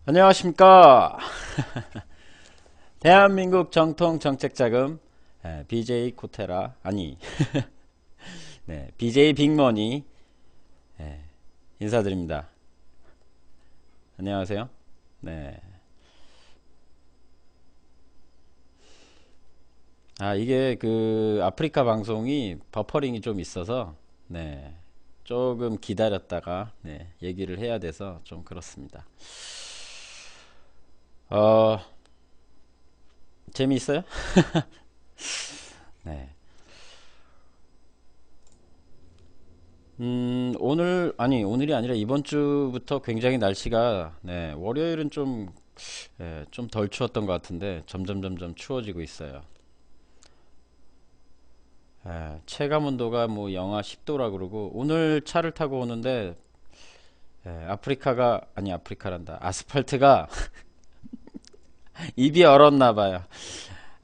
안녕하십니까. 대한민국 정통 정책자금 BJ 코테라 아니 네, BJ 빅머니 인사드립니다. 안녕하세요. 네. 이게 그 아프리카 방송이 버퍼링이 좀 있어서 네. 조금 기다렸다가 얘기를 해야 돼서 좀 그렇습니다. 어, 재미있어요? 네. 오늘이 아니라 이번 주부터 굉장히 날씨가, 월요일은 좀 덜 추웠던 것 같은데, 점점 추워지고 있어요. 체감 온도가 뭐 영하 10도라 그러고, 오늘 차를 타고 오는데, 아프리카란다. 아스팔트가 입이 얼었나 봐요.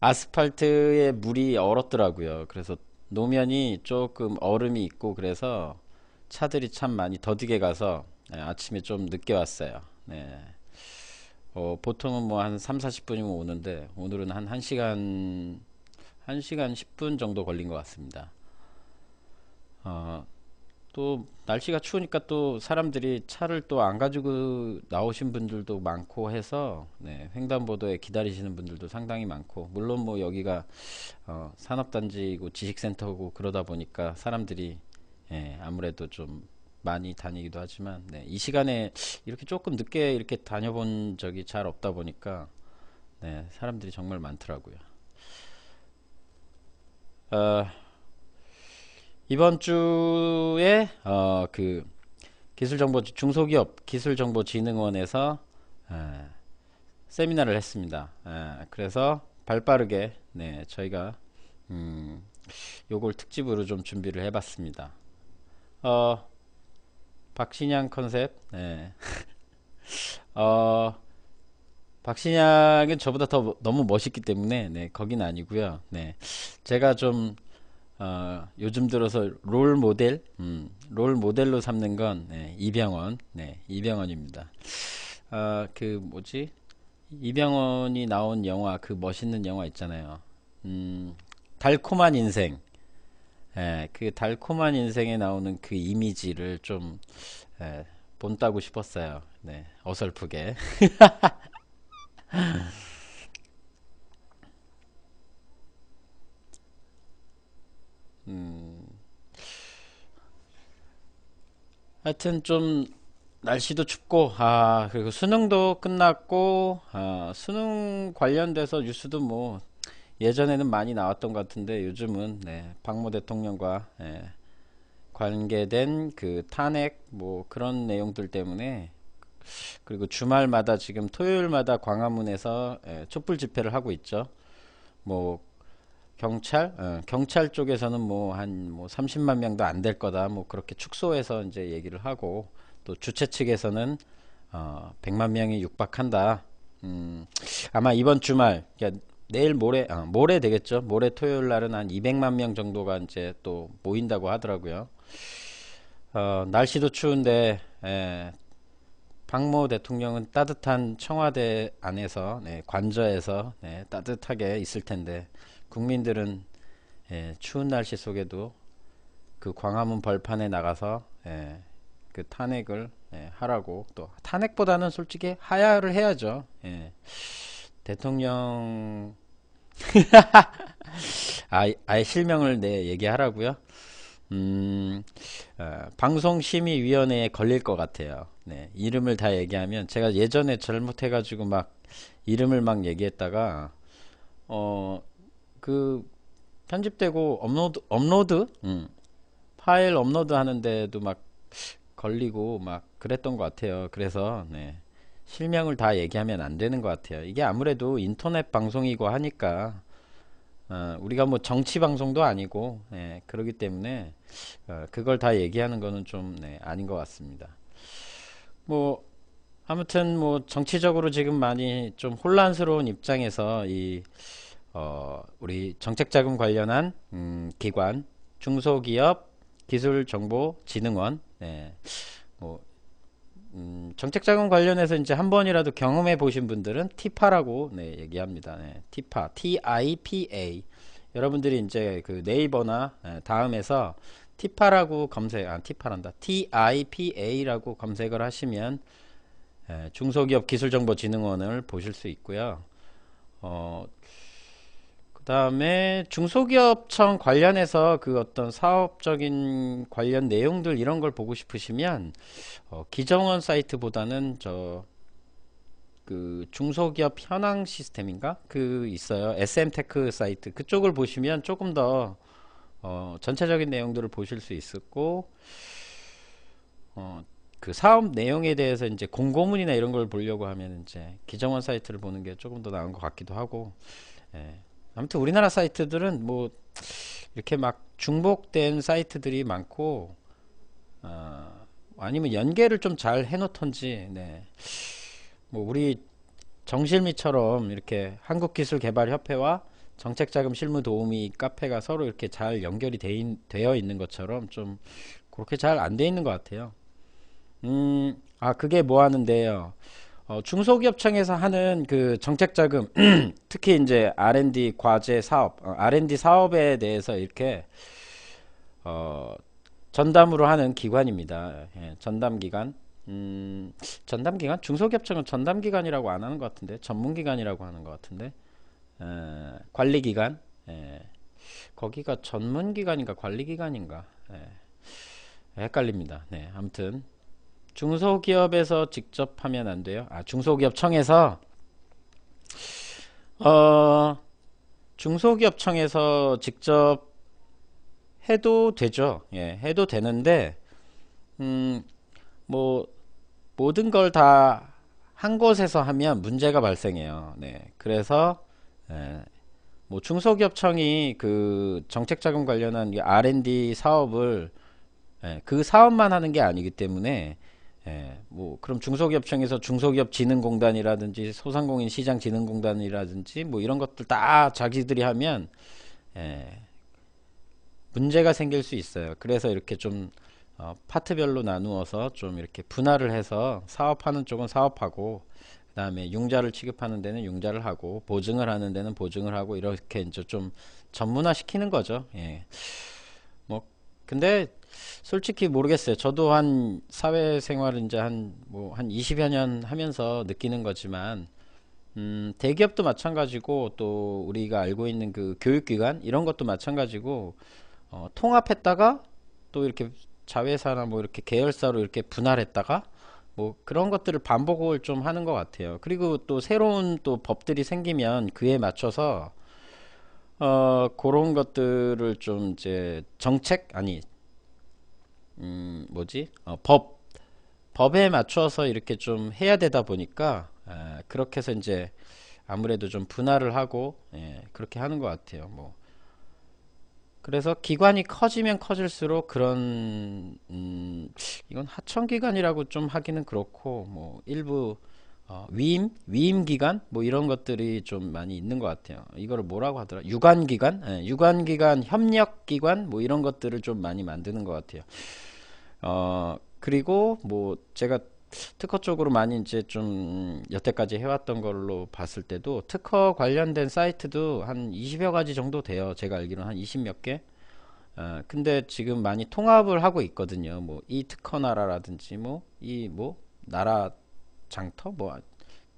아스팔트에 물이 얼었더라고요. 그래서 노면이 조금 얼음이 있고, 그래서 차들이 참 많이 더디게 가서 아침에 좀 늦게 왔어요. 네. 보통은 뭐 한 3, 40분이면 오는데 오늘은 한 1시간 10분 정도 걸린 것 같습니다. 어, 또 날씨가 추우니까 또 사람들이 차를 또 안 가지고 나오신 분들도 많고 해서 횡단보도에 기다리시는 분들도 상당히 많고, 물론 뭐 여기가 산업단지고 지식센터고 그러다 보니까 사람들이 아무래도 좀 많이 다니기도 하지만, 이 시간에 이렇게 조금 늦게 이렇게 다녀본 적이 잘 없다 보니까 사람들이 정말 많더라고요. 어, 이번 주에 그 중소기업 기술정보진흥원에서 세미나를 했습니다. 그래서 발빠르게 저희가 음, 요걸 특집으로 좀 준비를 해봤습니다. 어, 박신양 컨셉. 어, 박신양은 저보다 더 너무 멋있기 때문에 거긴 아니고요. 제가 좀 요즘 들어서 롤 모델로 삼는 건 이병헌입니다. 그 뭐지? 이병헌이 나온 영화, 그 멋있는 영화 있잖아요. 음, 달콤한 인생. 그 달콤한 인생에 나오는 그 이미지를 좀 본따고 싶었어요. 어설프게. 하여튼 좀 날씨도 춥고, 그리고 수능도 끝났고, 수능 관련돼서 뉴스도 뭐 예전에는 많이 나왔던 것 같은데, 요즘은 박모 대통령과 관계된 그 탄핵 뭐 그런 내용들 때문에, 그리고 주말마다 지금 토요일마다 광화문에서 촛불 집회를 하고 있죠. 뭐 경찰 쪽에서는 뭐 한 뭐 30만 명도 안 될 거다 뭐 그렇게 축소해서 이제 얘기를 하고, 또 주최 측에서는 100만 명이 육박한다. 음, 아마 이번 주말, 그러니까 내일 모레 되겠죠. 모레 토요일 날은 한 200만 명 정도가 이제 또 모인다고 하더라고요. 날씨도 추운데 박모 대통령은 따뜻한 청와대 안에서 관저에서 따뜻하게 있을 텐데, 국민들은 추운 날씨 속에도 그 광화문 벌판에 나가서 그 탄핵을 하라고, 또 탄핵보다는 솔직히 하야를 해야죠. 대통령 아예 실명을 얘기하라고요. 음, 방송심의위원회에 걸릴 것 같아요. 이름을 다 얘기하면, 제가 예전에 잘못해가지고 막 이름을 막 얘기했다가 어, 그 편집되고 파일 업로드 하는데도 막 걸리고 막 그랬던 것 같아요. 그래서 실명을 다 얘기하면 안 되는 것 같아요. 이게 아무래도 인터넷 방송이고 하니까 우리가 뭐 정치 방송도 아니고 그러기 때문에 그걸 다 얘기하는 거는 좀 아닌 것 같습니다. 뭐 아무튼 뭐 정치적으로 지금 많이 좀 혼란스러운 입장에서 우리 정책자금 관련한 기관, 중소기업 기술정보진흥원, 뭐 정책자금 관련해서 이제 한 번이라도 경험해 보신 분들은 티파라고 네, 얘기합니다. 네, 티파, T-I-P-A. 여러분들이 이제 그 네이버나 다음에서 티파라고 티파란다. TIPA라고 검색을 하시면 중소기업 기술정보진흥원을 보실 수 있고요. 그 다음에 중소기업청 관련해서 그 어떤 사업적인 관련 내용들 이런 걸 보고 싶으시면 기정원 사이트보다는 그 중소기업 현황 시스템인가? 그 있어요. SM테크 사이트. 그쪽을 보시면 조금 더 전체적인 내용들을 보실 수 있었고, 그 사업 내용에 대해서 이제 공고문이나 이런 걸 보려고 하면 이제 기정원 사이트를 보는 게 조금 더 나은 것 같기도 하고, 예. 아무튼 우리나라 사이트들은 뭐 이렇게 막 중복된 사이트들이 많고, 아니면 연계를 좀 잘 해놓던지, 네. 뭐 우리 정실미처럼 이렇게 한국기술개발협회와 정책자금 실무도우미 카페가 서로 이렇게 잘 연결이 되어 있는 것처럼 좀 그렇게 잘 안 돼 있는 것 같아요. 그게 뭐 하는데요. 중소기업청에서 하는 그 정책자금, 특히 이제 R&D 과제 사업, R&D 사업에 대해서 이렇게, 어, 전담으로 하는 기관입니다. 예, 전담기관. 전담기관? 중소기업청은 전담기관이라고 안 하는 것 같은데, 전문기관이라고 하는 것 같은데, 관리기관. 예, 거기가 전문기관인가 관리기관인가. 예, 헷갈립니다. 네, 아무튼. 중소기업에서 직접 하면 안 돼요. 중소기업청에서 어, 중소기업청에서 직접 해도 되죠. 예, 해도 되는데 뭐 모든 걸 다 한 곳에서 하면 문제가 발생해요. 네, 그래서 뭐 중소기업청이 그 정책자금 관련한 R&D 사업을 그 사업만 하는 게 아니기 때문에 뭐 그럼 중소기업청에서 중소기업진흥공단이라든지 소상공인시장진흥공단이라든지 뭐 이런 것들 다 자기들이 하면 예, 문제가 생길 수 있어요. 그래서 이렇게 좀 파트별로 나누어서 좀 이렇게 분할을 해서 사업하는 쪽은 사업하고 그다음에 융자를 취급하는 데는 융자를 하고 보증을 하는 데는 보증을 하고 이렇게 이제 좀 전문화 시키는 거죠. 예. 뭐 근데 솔직히 모르겠어요. 저도 한 사회생활을 이제 한 20여 년 하면서 느끼는 거지만, 대기업도 마찬가지고, 또 우리가 알고 있는 그 교육기관, 이런 것도 마찬가지고, 통합했다가, 또 이렇게 자회사나 뭐 이렇게 계열사로 이렇게 분할했다가, 뭐 그런 것들을 반복을 좀 하는 것 같아요. 그리고 또 새로운 또 법들이 생기면 그에 맞춰서, 그런 것들을 좀 이제 뭐지? 법에 맞춰서 이렇게 좀 해야 되다 보니까, 그렇게 해서 이제 아무래도 좀 분할을 하고, 그렇게 하는 것 같아요. 뭐. 그래서 기관이 커지면 커질수록 이건 하청기관이라고 좀 하기는 그렇고, 뭐, 일부, 위임기관? 뭐 이런 것들이 좀 많이 있는 것 같아요. 이거를 뭐라고 하더라? 유관기관? 유관기관, 협력기관? 뭐 이런 것들을 좀 많이 만드는 것 같아요. 그리고 뭐 제가 특허 쪽으로 많이 이제 좀 여태까지 해왔던 걸로 봤을 때도 특허 관련된 사이트도 한 20여 가지 정도 돼요. 제가 알기로는 한 20 몇 개. 근데 지금 많이 통합을 하고 있거든요. 뭐 이 특허 나라라든지 뭐 이 뭐 나라 장터 뭐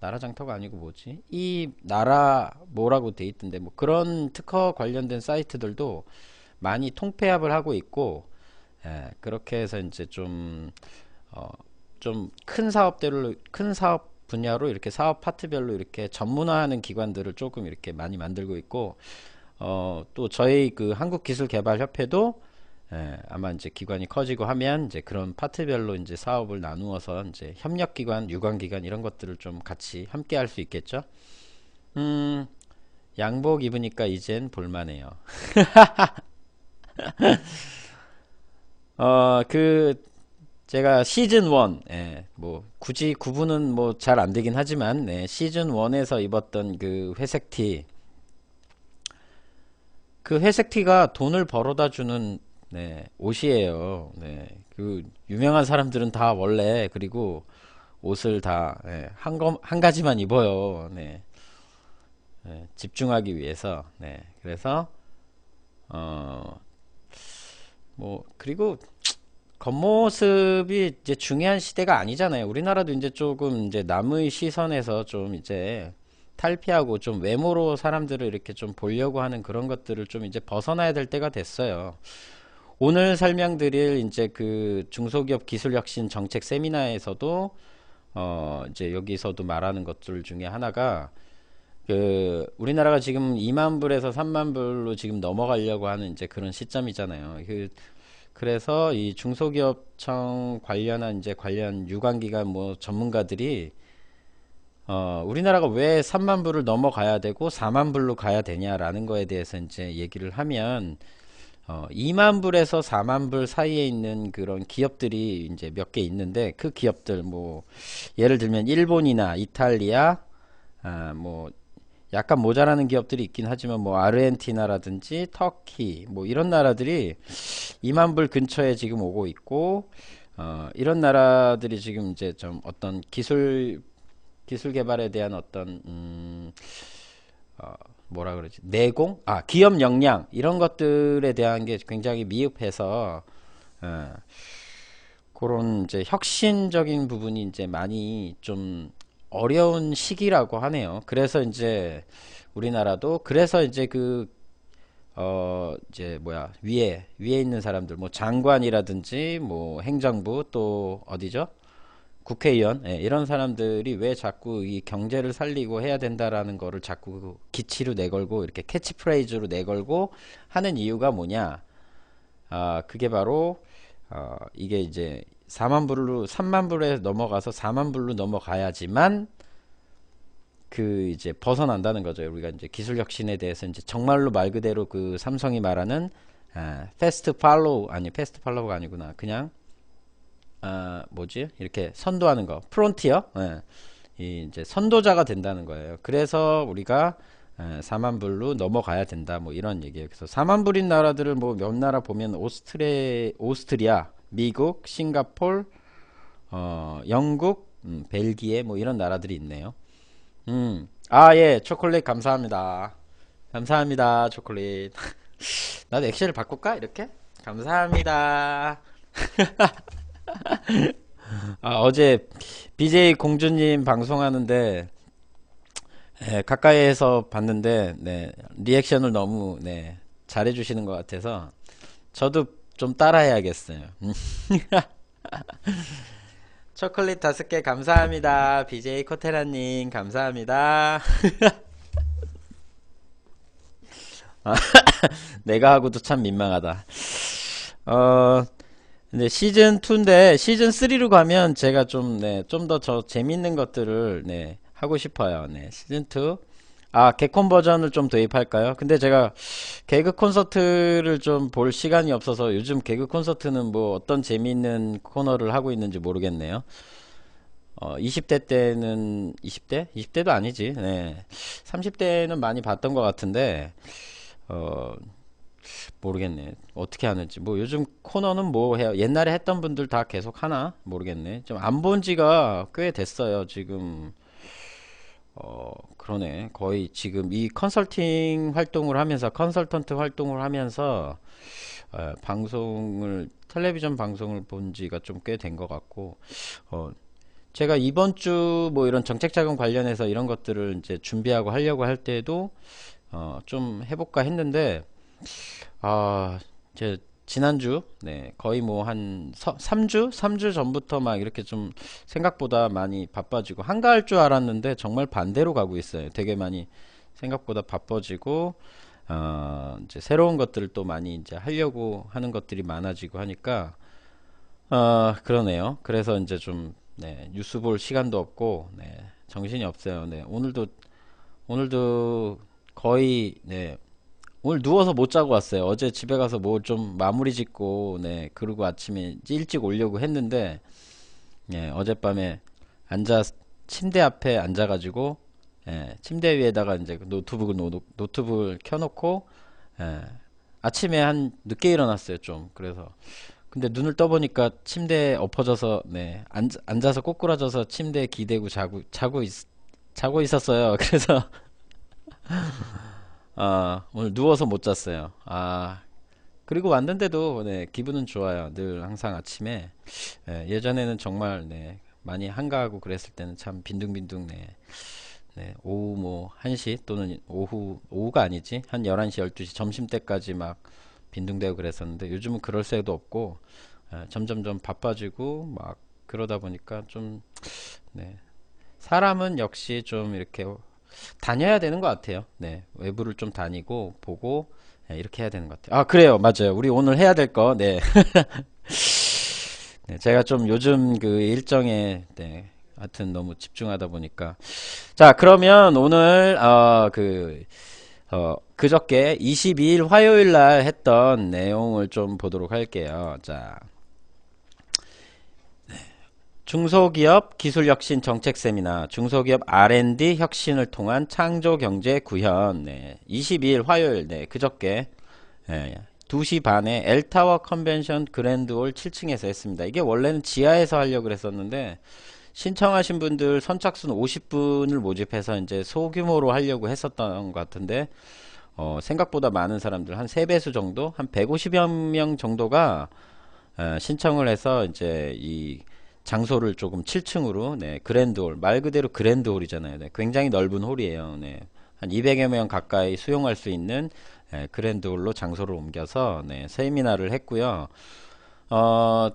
나라 장터가 아니고 뭐지? 이 나라 뭐라고 돼 있던데 뭐 그런 특허 관련된 사이트들도 많이 통폐합을 하고 있고 그렇게 해서 이제 좀 큰 사업 분야로 이렇게 사업 파트별로 이렇게 전문화하는 기관들을 조금 이렇게 많이 만들고 있고, 또 저희 그 한국기술개발협회도 아마 이제 기관이 커지고 하면 이제 그런 파트별로 이제 사업을 나누어서 이제 협력기관, 유관기관 이런 것들을 좀 같이 함께 할 수 있겠죠. 음, 양복 입으니까 이젠 볼만해요. 그 제가 시즌 1, 뭐 굳이 구분은 뭐 잘 안 되긴 하지만 시즌 1에서 입었던 그 회색 티, 그 회색 티가 돈을 벌어다 주는 옷이에요. 그 유명한 사람들은 다 원래 그리고 옷을 다, 한 가지만 입어요. 네. 집중하기 위해서. 네. 그래서, 어, 뭐, 그리고 겉모습이 이제 중요한 시대가 아니잖아요. 우리나라도 이제 조금 이제 남의 시선에서 좀 이제 탈피하고 좀 외모로 사람들을 이렇게 좀 보려고 하는 그런 것들을 좀 이제 벗어나야 될 때가 됐어요. 오늘 설명드릴 이제 그 중소기업 기술혁신 정책 세미나에서도 이제 여기서도 말하는 것들 중에 하나가 그 우리나라가 지금 2만 불에서 3만 불로 지금 넘어가려고 하는 이제 그런 시점이잖아요. 그래서 이 중소기업청 관련한 이제 관련 유관기관 뭐 전문가들이 우리나라가 왜 3만 불을 넘어가야 되고 4만 불로 가야 되냐라는 거에 대해서 이제 얘기를 하면 2만 불에서 4만 불 사이에 있는 그런 기업들이 이제 몇 개 있는데 그 기업들 뭐 예를 들면 일본이나 이탈리아 뭐 약간 모자라는 기업들이 있긴 하지만 뭐 아르헨티나라든지 터키 뭐 이런 나라들이 2만 불 근처에 지금 오고 있고 이런 나라들이 지금 이제 좀 어떤 기술 개발에 대한 어떤 어, 뭐라 그러지 내공 기업 역량 이런 것들에 대한 게 굉장히 미흡해서 어, 그런 이제 혁신적인 부분이 이제 많이 좀 어려운 시기라고 하네요. 그래서 이제 우리나라도 그래서 이제 이제 뭐야 위에 있는 사람들 뭐 장관이라든지 뭐 행정부 또 어디죠? 국회의원 이런 사람들이 왜 자꾸 이 경제를 살리고 해야 된다라는 거를 자꾸 기치로 내걸고 이렇게 캐치프레이즈로 내걸고 하는 이유가 뭐냐? 그게 바로 이게 이제 4만 불로 3만 불에 넘어가서 4만 불로 넘어가야지만 그 이제 벗어난다는 거죠. 우리가 이제 기술 혁신에 대해서 이제 정말로 말 그대로 그 삼성이 말하는 패스트 팔로우 아니 패스트 팔로우가 아니구나. 그냥 뭐지? 이렇게 선도하는 거. 프론티어. 이 이제 선도자가 된다는 거예요. 그래서 우리가 4만 불로 넘어가야 된다. 뭐 이런 얘기예요. 그래서 4만 불인 나라들을 뭐 몇 나라 보면 오스트리아, 미국, 싱가폴, 영국, 벨기에 뭐 이런 나라들이 있네요. 예, 초콜릿 감사합니다. 감사합니다, 초콜릿. 나도 액션을 바꿀까? 이렇게? 감사합니다. 어제 BJ 공주님 방송하는데 가까이에서 봤는데 리액션을 너무 잘해주시는 것 같아서 저도 좀 따라해야겠어요. 초콜릿 5개 감사합니다. BJ 코테라님 감사합니다. 내가 하고도 참 민망하다. 근데 시즌 2인데 시즌 3로 가면 제가 좀 더 재밌는 것들을 하고 싶어요. 시즌 2. 개콘 버전을 좀 도입할까요? 근데 제가 개그 콘서트를 좀 볼 시간이 없어서 요즘 개그 콘서트는 뭐 어떤 재미있는 코너를 하고 있는지 모르겠네요. 20대 때는 20대? 20대도 아니지. 30대는 많이 봤던 것 같은데 어, 모르겠네. 어떻게 하는지. 뭐 요즘 코너는 뭐 해요? 옛날에 했던 분들 다 계속 하나? 모르겠네. 좀 안 본 지가 꽤 됐어요. 지금 그러네. 거의 지금 이 컨설팅 활동을 하면서 컨설턴트 활동을 하면서 텔레비전 방송을 본 지가 좀 꽤 된 것 같고 제가 이번 주 뭐 이런 정책 자금 관련해서 이런 것들을 이제 준비하고 하려고 할 때도 좀 해볼까 했는데 제 지난주 거의 뭐 한 3주? 3주 전부터 막 이렇게 좀 생각보다 많이 바빠지고 한가할 줄 알았는데 정말 반대로 가고 있어요. 되게 많이 생각보다 바빠지고 이제 새로운 것들을 또 많이 이제 하려고 하는 것들이 많아지고 하니까 그러네요. 그래서 이제 좀 뉴스 볼 시간도 없고 정신이 없어요. 오늘도 거의 오늘 누워서 못 자고 왔어요. 어제 집에 가서 뭐 좀 마무리 짓고 그러고 아침에 일찍 오려고 했는데 어젯밤에 앉아 침대 앞에 앉아가지고 침대 위에다가 이제 노트북을 켜놓고 아침에 한 늦게 일어났어요. 좀 그래서 근데 눈을 떠보니까 침대에 엎어져서, 네, 앉아서 꼬꾸라져서 침대에 기대고 자고 있었어요. 그래서, 오늘 누워서 못 잤어요. 그리고 왔는데도, 네, 기분은 좋아요. 늘 항상 아침에, 예전에는 정말, 네, 많이 한가하고 그랬을 때는 참 빈둥빈둥, 네, 네, 오후 뭐 1시 또는 오후가 아니지. 한 11시, 12시 점심때까지 막 빈둥대고 그랬었는데 요즘은 그럴 새도 없고 점점점 바빠지고 막 그러다 보니까 좀 네, 사람은 역시 좀 이렇게 다녀야 되는 것 같아요. 네, 외부를 좀 다니고 보고 이렇게 해야 되는 것 같아요. 그래요. 맞아요. 우리 오늘 해야 될 거. 네. 네, 제가 좀 요즘 그 일정에 네, 하여튼 너무 집중하다 보니까 자, 그러면 오늘 그저께 22일 화요일 날 했던 내용을 좀 보도록 할게요. 자, 중소기업 기술혁신 정책 세미나, 중소기업 R&D 혁신을 통한 창조경제 구현. 네, 22일 화요일, 네, 그저께 2시 반에 엘타워 컨벤션 그랜드홀 7층에서 했습니다. 이게 원래는 지하에서 하려고 그랬었는데 신청하신 분들 선착순 50분을 모집해서 이제 소규모로 하려고 했었던 것 같은데 생각보다 많은 사람들 한 3배수 정도 한 150여 명 정도가 신청을 해서 이제 이 장소를 조금 7층으로 네, 그랜드홀 말 그대로 그랜드홀이잖아요. 네, 굉장히 넓은 홀이에요. 네, 한 200여 명 가까이 수용할 수 있는 그랜드홀로 장소를 옮겨서 네, 세미나를 했고요. 어,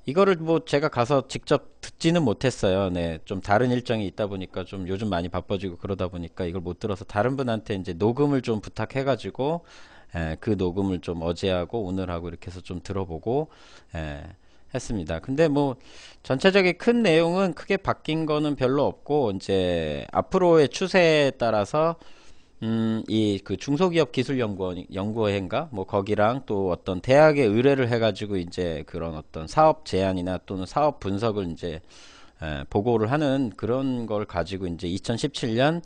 이거를 뭐 제가 가서 직접 듣지는 못했어요. 네, 좀 다른 일정이 있다 보니까 좀 요즘 많이 바빠지고 그러다 보니까 이걸 못 들어서 다른 분한테 이제 녹음을 좀 부탁해가지고 그 녹음을 좀 어제하고 오늘하고 이렇게 해서 좀 들어보고 에, 했습니다. 근데 뭐 전체적인 큰 내용은 크게 바뀐 거는 별로 없고 이제 앞으로의 추세에 따라서 이 그 중소기업 기술연구원 연구회인가 뭐 거기랑 또 어떤 대학에 의뢰를 해가지고 이제 그런 어떤 사업 제안이나 또는 사업 분석을 이제 보고를 하는 그런 걸 가지고 이제 2017년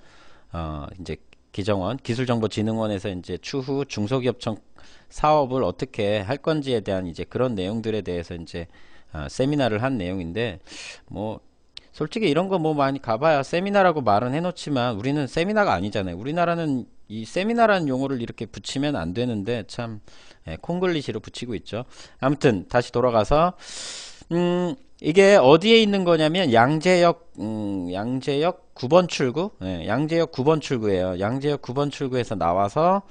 이제 기정원 기술정보진흥원에서 이제 추후 중소기업청 사업을 어떻게 할 건지에 대한 이제 그런 내용들에 대해서 이제 세미나를 한 내용인데 뭐 솔직히 이런 거 뭐 많이 가봐야 세미나라고 말은 해놓지만 우리는 세미나가 아니잖아요. 우리나라는 이 세미나라는 용어를 이렇게 붙이면 안 되는데 참 콩글리시로 붙이고 있죠. 아무튼 다시 돌아가서 이게 어디에 있는 거냐면 양재역 9번 출구, 양재역 9번 출구예요. 양재역 9번 출구에서 나와서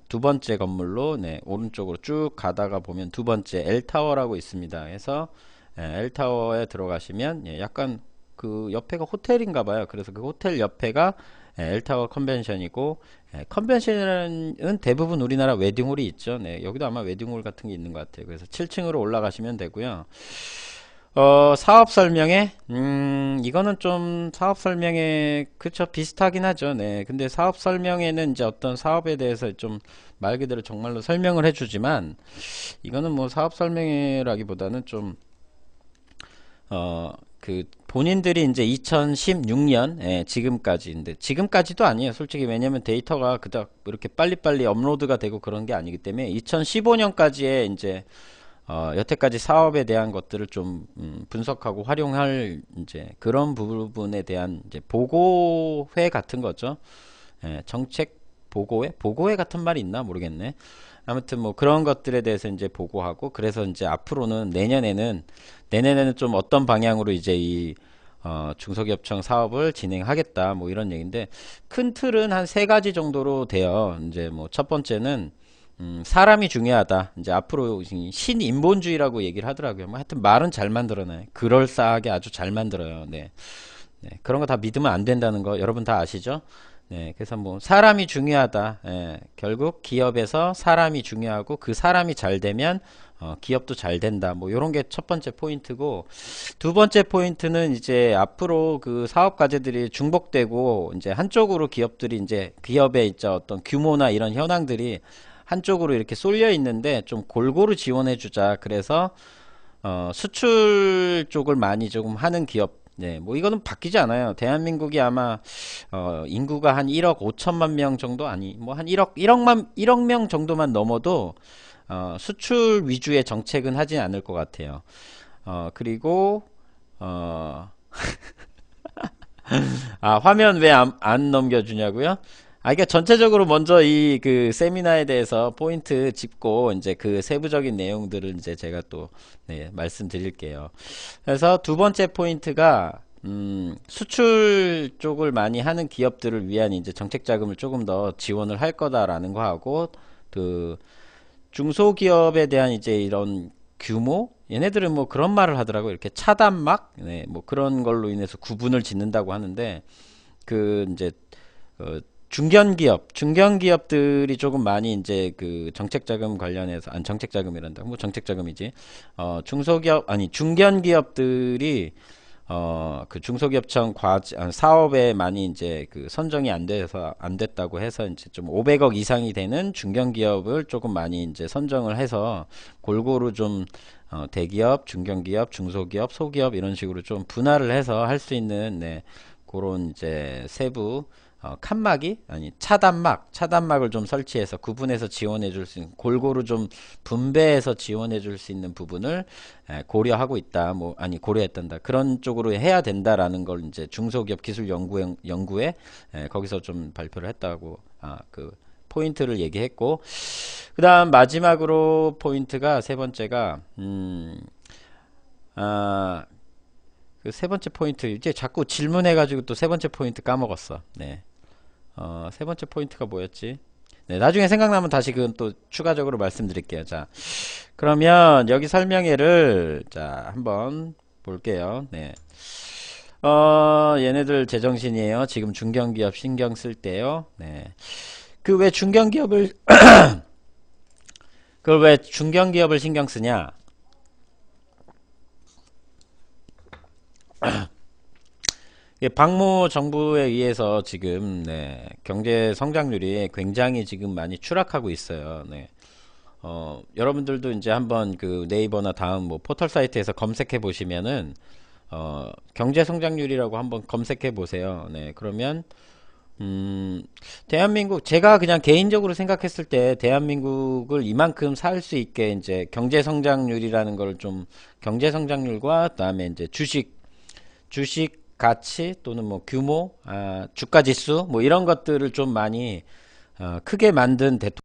두 번째 건물로 네, 오른쪽으로 쭉 가다가 보면 두 번째 L타워라고 있습니다. 그래서 L타워에 들어가시면 약간 그 옆에가 호텔인가 봐요. 그래서 그 호텔 옆에가 L타워 컨벤션이고 컨벤션은 대부분 우리나라 웨딩홀이 있죠. 네, 여기도 아마 웨딩홀 같은 게 있는 것 같아요. 그래서 7층으로 올라가시면 되고요. 사업 설명회? 이거는 좀 사업 설명회, 그쵸, 비슷하긴 하죠. 네. 근데 사업 설명회는 이제 어떤 사업에 대해서 좀 말 그대로 정말로 설명을 해주지만, 이거는 뭐 사업 설명회라기보다는 좀, 그, 본인들이 이제 2016년, 지금까지인데, 지금까지도 아니에요. 솔직히 왜냐면 데이터가 그닥 이렇게 빨리빨리 업로드가 되고 그런 게 아니기 때문에, 2015년까지의 이제, 여태까지 사업에 대한 것들을 좀 분석하고 활용할 이제 그런 부분에 대한 이제 보고회 같은 거죠. 정책 보고회 같은 말이 있나 모르겠네. 아무튼 뭐 그런 것들에 대해서 이제 보고하고 그래서 이제 앞으로는 내년에는 좀 어떤 방향으로 이제 이 중소기업청 사업을 진행하겠다 뭐 이런 얘기인데 큰 틀은 한 세 가지 정도로 돼요. 이제 뭐 첫 번째는 사람이 중요하다. 이제 앞으로 신인본주의라고 얘기를 하더라고요. 뭐 하여튼 말은 잘 만들어놔요. 그럴싸하게 아주 잘 만들어요. 네. 네. 그런 거 다 믿으면 안 된다는 거 여러분 다 아시죠? 네. 그래서 뭐 사람이 중요하다. 결국 기업에서 사람이 중요하고 그 사람이 잘 되면 기업도 잘 된다. 뭐 요런 게 첫 번째 포인트고 두 번째 포인트는 이제 앞으로 그 사업 과제들이 중복되고 이제 한쪽으로 기업들이 이제 기업의 이제 어떤 규모나 이런 현황들이 한쪽으로 이렇게 쏠려 있는데 좀 골고루 지원해 주자. 그래서 수출 쪽을 많이 조금 하는 기업. 네, 뭐 이거는 바뀌지 않아요. 대한민국이 아마 인구가 한 1억 5천만 명 정도 아니 뭐 한 1억 명 정도만 넘어도 수출 위주의 정책은 하진 않을 것 같아요. 그리고 화면 왜 안 넘겨주냐고요? 그러니까 전체적으로 먼저 이 그 세미나에 대해서 포인트 짚고 이제 그 세부적인 내용들을 이제 제가 또 네, 말씀드릴게요. 그래서 두 번째 포인트가 수출 쪽을 많이 하는 기업들을 위한 이제 정책 자금을 조금 더 지원을 할 거다라는 거 하고 그 중소기업에 대한 이제 이런 규모 얘네들은 뭐 그런 말을 하더라고 이렇게 차단막 네, 뭐 그런 걸로 인해서 구분을 짓는다고 하는데 그 이제 중견기업들이 조금 많이 이제 그 정책자금 관련해서 안 정책자금이란다 뭐 정책자금이지 중소기업 아니 중견기업들이 그 중소기업청 사업에 많이 이제 그 선정이 안 돼서 안 됐다고 해서 이제 좀 500억 이상이 되는 중견기업을 조금 많이 이제 선정을 해서 골고루 좀 대기업, 중견기업, 중소기업, 소기업 이런 식으로 좀 분할을 해서 할 수 있는 네, 그런 이제 세부 칸막이 아니 차단막을 좀 설치해서 구분해서 지원해 줄 수 있는 골고루 좀 분배해서 지원해 줄 수 있는 부분을 고려하고 있다 뭐 아니 고려했단다 그런 쪽으로 해야 된다라는 걸 이제 중소기업 기술 연구에 거기서 좀 발표를 했다고 그 포인트를 얘기했고 그다음 마지막으로 포인트가 세 번째가 그 세 번째 포인트 이제 자꾸 질문해가지고 또 세 번째 포인트 까먹었어. 네. 세 번째 포인트가 뭐였지? 네, 나중에 생각나면 다시 그건 또 추가적으로 말씀드릴게요. 자, 그러면 여기 설명회를 자 한번 볼게요. 네. 얘네들 제정신이에요. 지금 중견기업 신경 쓸 때요. 네. 그 왜 중견기업을 그걸 왜 중견기업을 신경 쓰냐? 박모 정부에 의해서 지금 네, 경제 성장률이 굉장히 지금 많이 추락하고 있어요. 네. 여러분들도 이제 한번 그 네이버나 다음 뭐 포털 사이트에서 검색해 보시면은 경제 성장률이라고 한번 검색해 보세요. 네. 그러면 대한민국 제가 그냥 개인적으로 생각했을 때 대한민국을 이만큼 살 수 있게 이제 경제 성장률이라는 걸 좀 경제 성장률과 그다음에 이제 주식 가치 또는 뭐 규모, 주가 지수 뭐 이런 것들을 좀 많이 크게 만든 대통령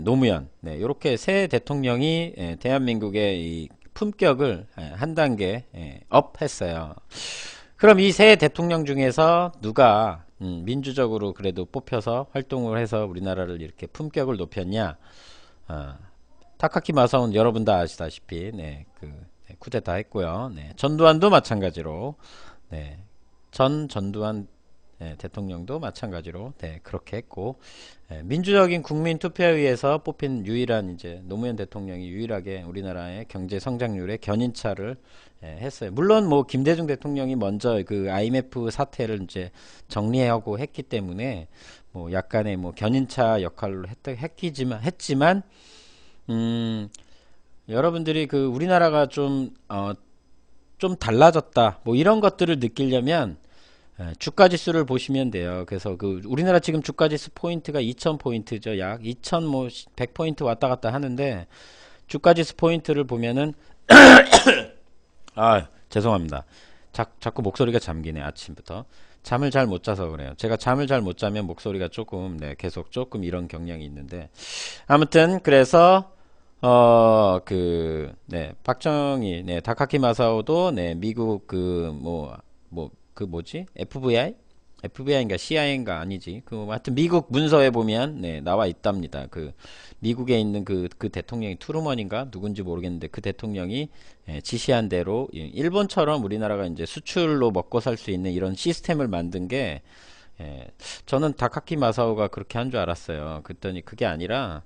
노무현 네, 이렇게 새 대통령이 대한민국의 이 품격을 한 단계 업 했어요. 그럼 이 새 대통령 중에서 누가 민주적으로 그래도 뽑혀서 활동을 해서 우리나라를 이렇게 품격을 높였냐? 아, 타카키 마사오는 여러분 다 아시다시피 네, 쿠데타 했고요. 네, 전두환도 마찬가지로 네, 전두환 대통령도 마찬가지로 네, 그렇게 했고 민주적인 국민 투표에 의해서 뽑힌 유일한 이제 노무현 대통령이 유일하게 우리나라의 경제 성장률의 견인차를 했어요. 물론 뭐 김대중 대통령이 먼저 그 IMF 사태를 이제 정리하고 했기 때문에 뭐 약간의 뭐 견인차 역할로 했지만 여러분들이 그 우리나라가 좀 달라졌다 뭐 이런 것들을 느끼려면 주가 지수를 보시면 돼요. 그래서 그 우리나라 지금 주가 지수 포인트가 2000포인트죠. 약 2000 뭐 100포인트 왔다 갔다 하는데 주가 지수 포인트를 보면은 죄송합니다. 자꾸 목소리가 잠기네 아침부터. 잠을 잘 못 자서 그래요. 제가 잠을 잘 못 자면 목소리가 조금 계속 조금 이런 경향이 있는데 아무튼 그래서 박정희 다카키 마사오도 미국 그 뭐지? FBI인가 CIA인가 아니지. 하여튼 미국 문서에 보면 나와 있답니다. 그 미국에 있는 그 대통령이 트루먼인가 누군지 모르겠는데 그 대통령이 지시한 대로 일본처럼 우리나라가 이제 수출로 먹고 살 수 있는 이런 시스템을 만든 게 저는 다카키 마사오가 그렇게 한 줄 알았어요. 그랬더니 그게 아니라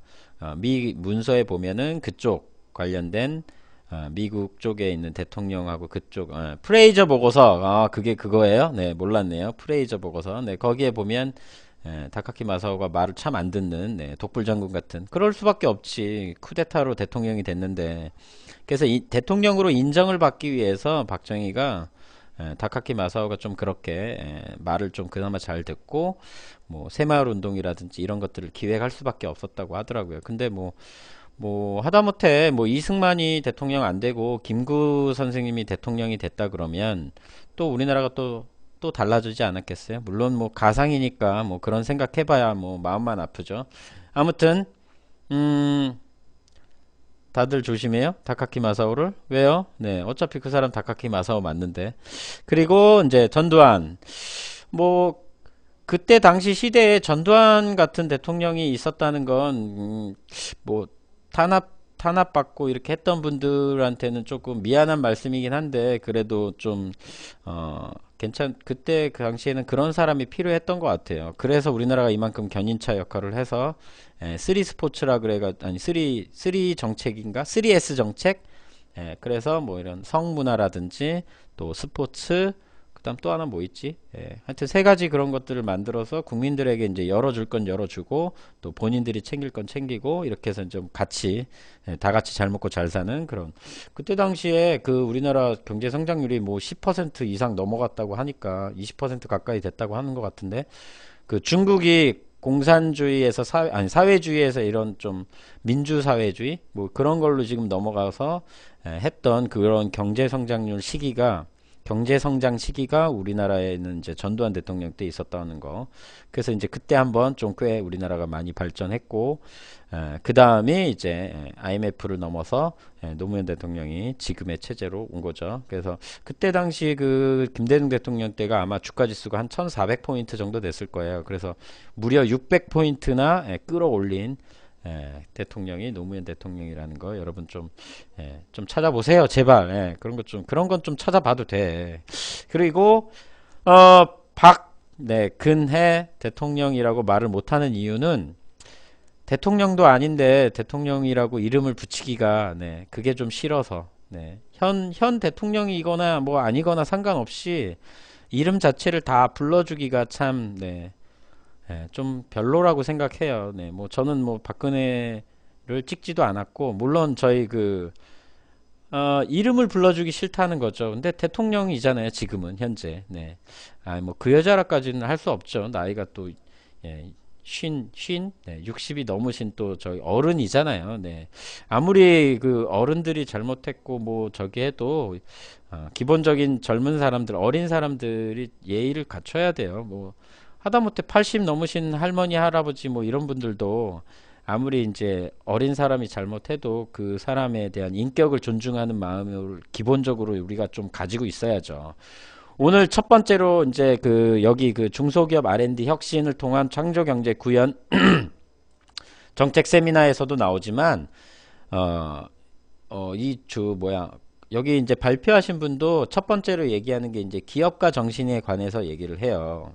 미 문서에 보면은 그쪽 관련된 미국 쪽에 있는 대통령하고 그쪽 프레이저 보고서 그게 그거예요. 네 몰랐네요. 프레이저 보고서 거기에 보면 다카키 마사오가 말을 참 안 듣는 독불장군 같은 그럴 수밖에 없지. 쿠데타로 대통령이 됐는데 그래서 대통령으로 인정을 받기 위해서 박정희가 다카키 마사오가 좀 그렇게 말을 좀 그나마 잘 듣고 뭐 새마을 운동이라든지 이런 것들을 기획할 수밖에 없었다고 하더라고요. 근데 뭐 하다못해 뭐 이승만이 대통령 안 되고 김구 선생님이 대통령이 됐다 그러면 또 우리나라가 또 달라지지 않았겠어요? 물론 뭐 가상이니까 뭐 그런 생각해봐야 뭐 마음만 아프죠. 아무튼 음 다들 조심해요. 다카키 마사오를. 왜요? 네, 어차피 그 사람 다카키 마사오 맞는데. 그리고 이제 전두환. 뭐 그때 당시 시대에 전두환 같은 대통령이 있었다는 건 뭐 탄압받고 이렇게 했던 분들한테는 조금 미안한 말씀이긴 한데 그래도 좀 그때 그 당시에는 그런 사람이 필요했던 것 같아요. 그래서 우리나라가 이만큼 견인차 역할을 해서 3 스포츠라 그래가 아니 3 정책인가? 3S 정책? 그래서 뭐 이런 성문화라든지 또 스포츠 그다음 또 하나 뭐 있지? 하여튼 세 가지 그런 것들을 만들어서 국민들에게 이제 열어줄 건 열어주고 또 본인들이 챙길 건 챙기고 이렇게 해서 좀 같이 다 같이 잘 먹고 잘 사는 그런 그때 당시에 그 우리나라 경제 성장률이 뭐 10% 이상 넘어갔다고 하니까 20% 가까이 됐다고 하는 것 같은데 그 중국이 공산주의에서 사회주의에서 이런 좀 민주사회주의 뭐 그런 걸로 지금 넘어가서 했던 그런 경제 성장 시기가 우리나라에는 이제 전두환 대통령 때 있었다는 거. 그래서 이제 그때 한번 좀 꽤 우리나라가 많이 발전했고, 그 다음에 이제 IMF를 넘어서 노무현 대통령이 지금의 체제로 온 거죠. 그래서 그때 당시 그 김대중 대통령 때가 아마 주가 지수가 한 1400포인트 정도 됐을 거예요. 그래서 무려 600포인트나 끌어올린 대통령이 노무현 대통령이라는 거 여러분 좀 찾아보세요 제발. 그런 건 좀 찾아봐도 돼. 그리고 근해 대통령이라고 말을 못하는 이유는 대통령도 아닌데 대통령이라고 이름을 붙이기가 그게 좀 싫어서 현 대통령이거나 뭐 아니거나 상관없이 이름 자체를 다 불러주기가 참 좀 별로라고 생각해요. 뭐 저는 뭐 박근혜를 찍지도 않았고 물론 저희 이름을 불러주기 싫다는 거죠. 근데 대통령이잖아요. 지금은 현재. 뭐 그 여자라까지는 할 수 없죠. 나이가 또 예, 60이 넘으신 또 저희 어른이잖아요. 아무리 그 어른들이 잘못했고 뭐 저기 해도 기본적인 젊은 사람들, 어린 사람들이 예의를 갖춰야 돼요. 뭐 하다못해 80 넘으신 할머니, 할아버지 뭐 이런 분들도 아무리 이제 어린 사람이 잘못해도 그 사람에 대한 인격을 존중하는 마음을 기본적으로 우리가 좀 가지고 있어야죠. 오늘 첫 번째로 이제 여기 중소기업 R&D 혁신을 통한 창조경제 구현 정책 세미나에서도 나오지만 여기 이제 발표하신 분도 첫 번째로 얘기하는 게 이제 기업가 정신에 관해서 얘기를 해요.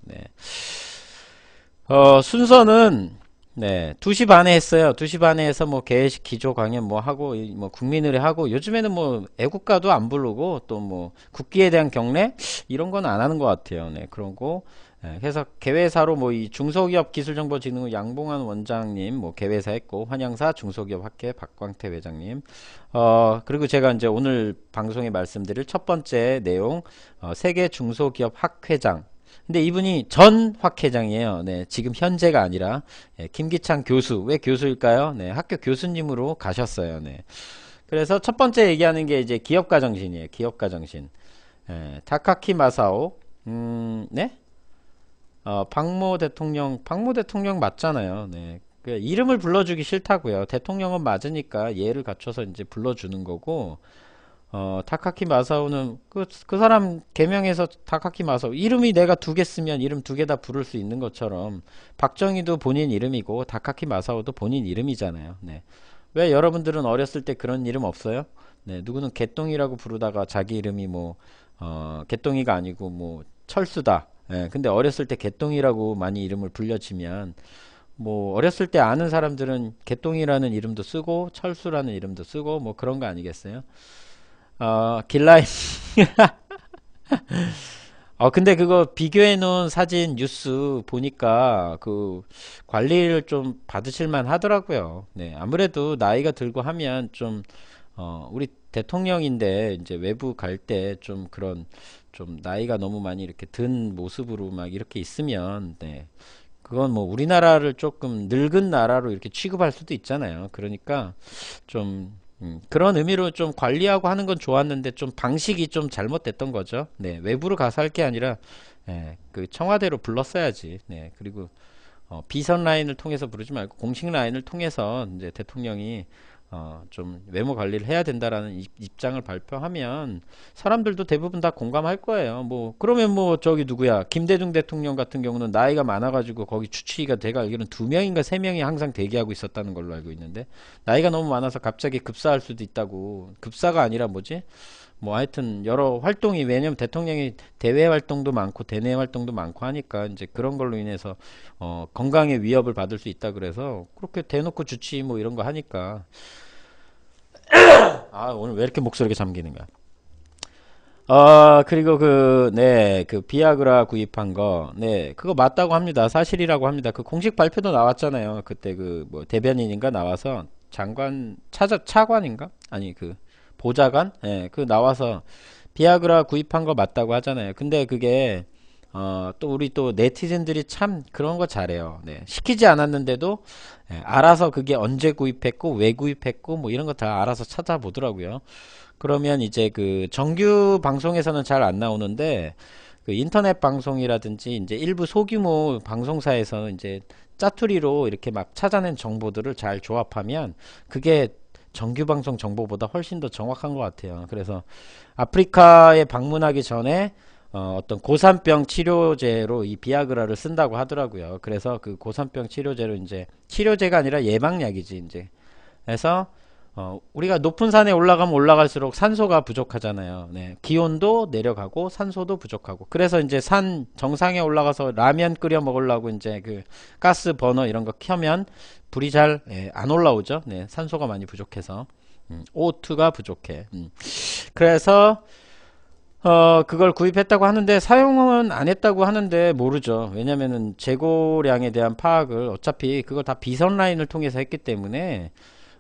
순서는 2시 반에 했어요. 2시 반에 해서 뭐 개회식 기조 강연 뭐 하고 뭐 국민의례 하고 요즘에는 뭐 애국가도 안 부르고 또 뭐 국기에 대한 경례 이런 건 안 하는 것 같아요. 그런 거 그래서 개회사로 뭐 이 중소기업기술정보진흥원 양봉환 원장님 뭐 개회사 했고 환영사 중소기업학회 박광태 회장님 그리고 제가 이제 오늘 방송에 말씀드릴 첫 번째 내용 세계 중소기업 학회장 근데 이분이 전 학회장이에요. 지금 현재가 아니라 김기창 교수. 왜 교수일까요? 학교 교수님으로 가셨어요. 그래서 첫 번째 얘기하는 게 이제 기업가 정신이에요. 기업가 정신. 다카키 마사오. 박모 대통령 맞잖아요. 그 이름을 불러주기 싫다고요. 대통령은 맞으니까 예를 갖춰서 이제 불러주는 거고. 다카키 마사오는 그 사람 개명해서 다카키 마사오 이름이 내가 2개 쓰면 이름 2개 다 부를 수 있는 것처럼 박정희도 본인 이름이고 다카키 마사오도 본인 이름이잖아요. 왜 여러분들은 어렸을 때 그런 이름 없어요? 누구는 개똥이라고 부르다가 자기 이름이 뭐 개똥이가 아니고 뭐 철수다. 근데 어렸을 때 개똥이라고 많이 이름을 불려지면 뭐 어렸을 때 아는 사람들은 개똥이라는 이름도 쓰고 철수라는 이름도 쓰고 뭐 그런 거 아니겠어요? 길라임 근데 그거 비교해 놓은 사진 뉴스 보니까 그 관리를 좀 받으실만 하더라고요. 네, 아무래도 나이가 들고 하면 좀, 우리 대통령인데 이제 외부 갈 때 좀 그런 좀 나이가 너무 많이 이렇게 든 모습으로 막 이렇게 있으면, 네, 그건 뭐 우리나라를 조금 늙은 나라로 이렇게 취급할 수도 있잖아요. 그러니까 좀 그런 의미로 좀 관리하고 하는 건 좋았는데 좀 방식이 좀 잘못됐던 거죠. 네, 외부로 가서 할 게 아니라 그 청와대로 불렀어야지. 네, 그리고 비선 라인을 통해서 부르지 말고 공식 라인을 통해서 이제 대통령이 좀 외모 관리를 해야 된다라는 입장을 발표하면 사람들도 대부분 다 공감할 거예요. 뭐 그러면 뭐 저기 누구야 김대중 대통령 같은 경우는 나이가 많아가지고 거기 추치기가 제가 알기로는 두 명인가 세 명이 항상 대기하고 있었다는 걸로 알고 있는데 나이가 너무 많아서 갑자기 급사할 수도 있다고. 급사가 아니라 뭐지? 뭐 하여튼 여러 활동이, 왜냐면 대통령이 대외 활동도 많고 대내 활동도 많고 하니까 이제 그런 걸로 인해서 건강에 위협을 받을 수 있다 그래서 그렇게 대놓고 주치 뭐 이런 거 하니까. 오늘 왜 이렇게 목소리가 잠기는가. 그리고 그 비아그라 구입한 거, 네, 그거 맞다고 합니다. 사실이라고 합니다. 그 공식 발표도 나왔잖아요. 그때 그 뭐 대변인인가 나와서 장관, 차관인가? 아니, 보좌관? 예, 그 나와서 비아그라 구입한 거 맞다고 하잖아요. 근데 그게, 또 우리 또 네티즌들이 참 그런 거 잘해요. 네, 시키지 않았는데도, 알아서 그게 언제 구입했고, 왜 구입했고, 뭐 이런 거 다 알아서 찾아보더라고요. 그러면 이제 그 정규 방송에서는 잘 안 나오는데 그 인터넷 방송이라든지 이제 일부 소규모 방송사에서는 이제 짜투리로 이렇게 막 찾아낸 정보들을 잘 조합하면 그게 정규 방송 정보보다 훨씬 더 정확한 것 같아요. 그래서 아프리카에 방문하기 전에 어떤 고산병 치료제로 이 비아그라를 쓴다고 하더라고요. 그래서 그 고산병 치료제로 이제 치료제가 아니라 예방약이지 이제. 그래서 우리가 높은 산에 올라가면 올라갈수록 산소가 부족하잖아요. 네, 기온도 내려가고 산소도 부족하고. 그래서 이제 산 정상에 올라가서 라면 끓여 먹으려고 이제 그 가스 버너 이런 거 켜면 불이 잘 안 올라오죠. 네, 산소가 많이 부족해서. O2가 부족해. 그래서 그걸 구입했다고 하는데 사용은 안 했다고 하는데 모르죠. 왜냐면은 재고량에 대한 파악을 어차피 그걸 다 비선 라인을 통해서 했기 때문에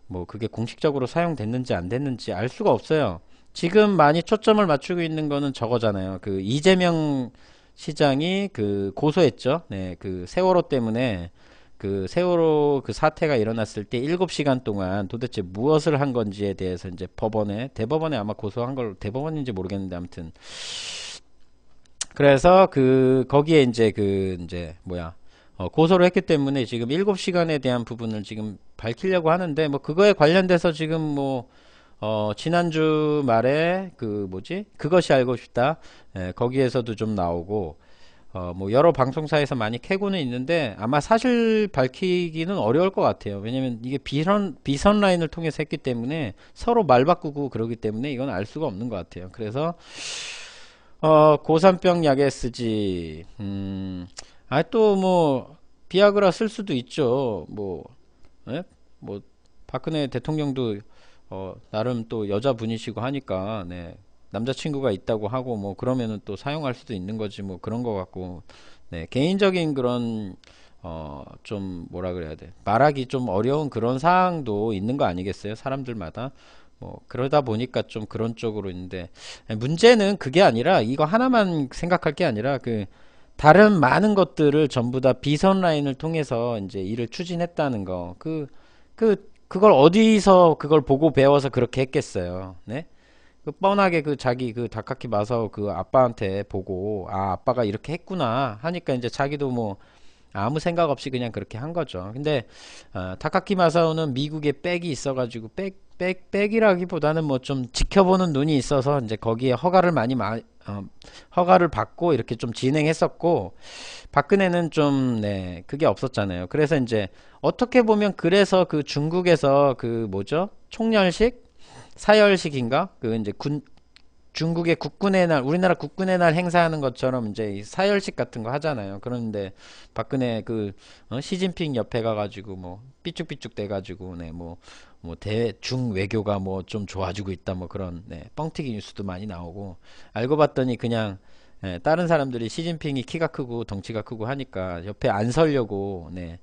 뭐 그게 공식적으로 사용됐는지 안 됐는지 알 수가 없어요. 지금 많이 초점을 맞추고 있는 거는 저거잖아요. 그 이재명 시장이 그 고소했죠. 네, 그 세월호 때문에 그 세월호 그 사태가 일어났을 때 7시간 동안 도대체 무엇을 한 건지에 대해서 이제 대법원에 아마 고소한 걸, 대법원인지 모르겠는데 아무튼 그래서 거기에 이제 이제 뭐야 고소를 했기 때문에 지금 7시간에 대한 부분을 지금 밝히려고 하는데 뭐 그거에 관련돼서 지금 뭐 지난주 말에 그 뭐지 그것이 알고 싶다, 거기에서도 좀 나오고 뭐 여러 방송사에서 많이 캐고는 있는데 아마 사실 밝히기는 어려울 것 같아요. 왜냐면 이게 비선 라인을 통해서 했기 때문에 서로 말 바꾸고 그러기 때문에 이건 알 수가 없는 것 같아요. 그래서 고산병 약에 쓰지. 또 뭐 비아그라 쓸 수도 있죠. 뭐, 예? 뭐 박근혜 대통령도 나름 또 여자분이시고 하니까, 네, 남자친구가 있다고 하고 뭐 그러면은 또 사용할 수도 있는 거지 뭐 그런 거 같고, 네, 개인적인 그런 좀 뭐라 그래야 돼, 말하기 좀 어려운 그런 사항도 있는 거 아니겠어요? 사람들마다. 뭐 그러다 보니까 좀 그런 쪽으로 있는데, 문제는 그게 아니라 이거 하나만 생각할 게 아니라 다른 많은 것들을 전부 다 비선 라인을 통해서 이제 일을 추진했다는 거. 그걸 어디서 그걸 보고 배워서 그렇게 했겠어요. 네? 뻔하게 자기 다카키 마사오 아빠한테 보고, 아빠가 이렇게 했구나 하니까 이제 자기도 뭐 아무 생각 없이 그냥 그렇게 한 거죠. 근데 타카키 마사오는 미국에 백이 있어가지고 백이라기보다는 뭐 좀 지켜보는 눈이 있어서 이제 거기에 허가를 받고 이렇게 좀 진행했었고, 박근혜는 좀, 네, 그게 없었잖아요. 그래서 이제 어떻게 보면 그래서 그 중국에서 뭐죠? 총련식? 사열식인가? 이제 중국의 국군의 날, 우리나라 국군의 날 행사하는 것처럼 이제 이 사열식 같은 거 하잖아요. 그런데 박근혜 시진핑 옆에 가가지고 뭐 삐죽삐죽 돼가지고, 네, 뭐 대중 외교가 뭐 좀 좋아지고 있다 뭐 그런, 네, 뻥튀기 뉴스도 많이 나오고, 알고 봤더니 그냥 예, 다른 사람들이 시진핑이 키가 크고 덩치가 크고 하니까 옆에 안 서려고. 네.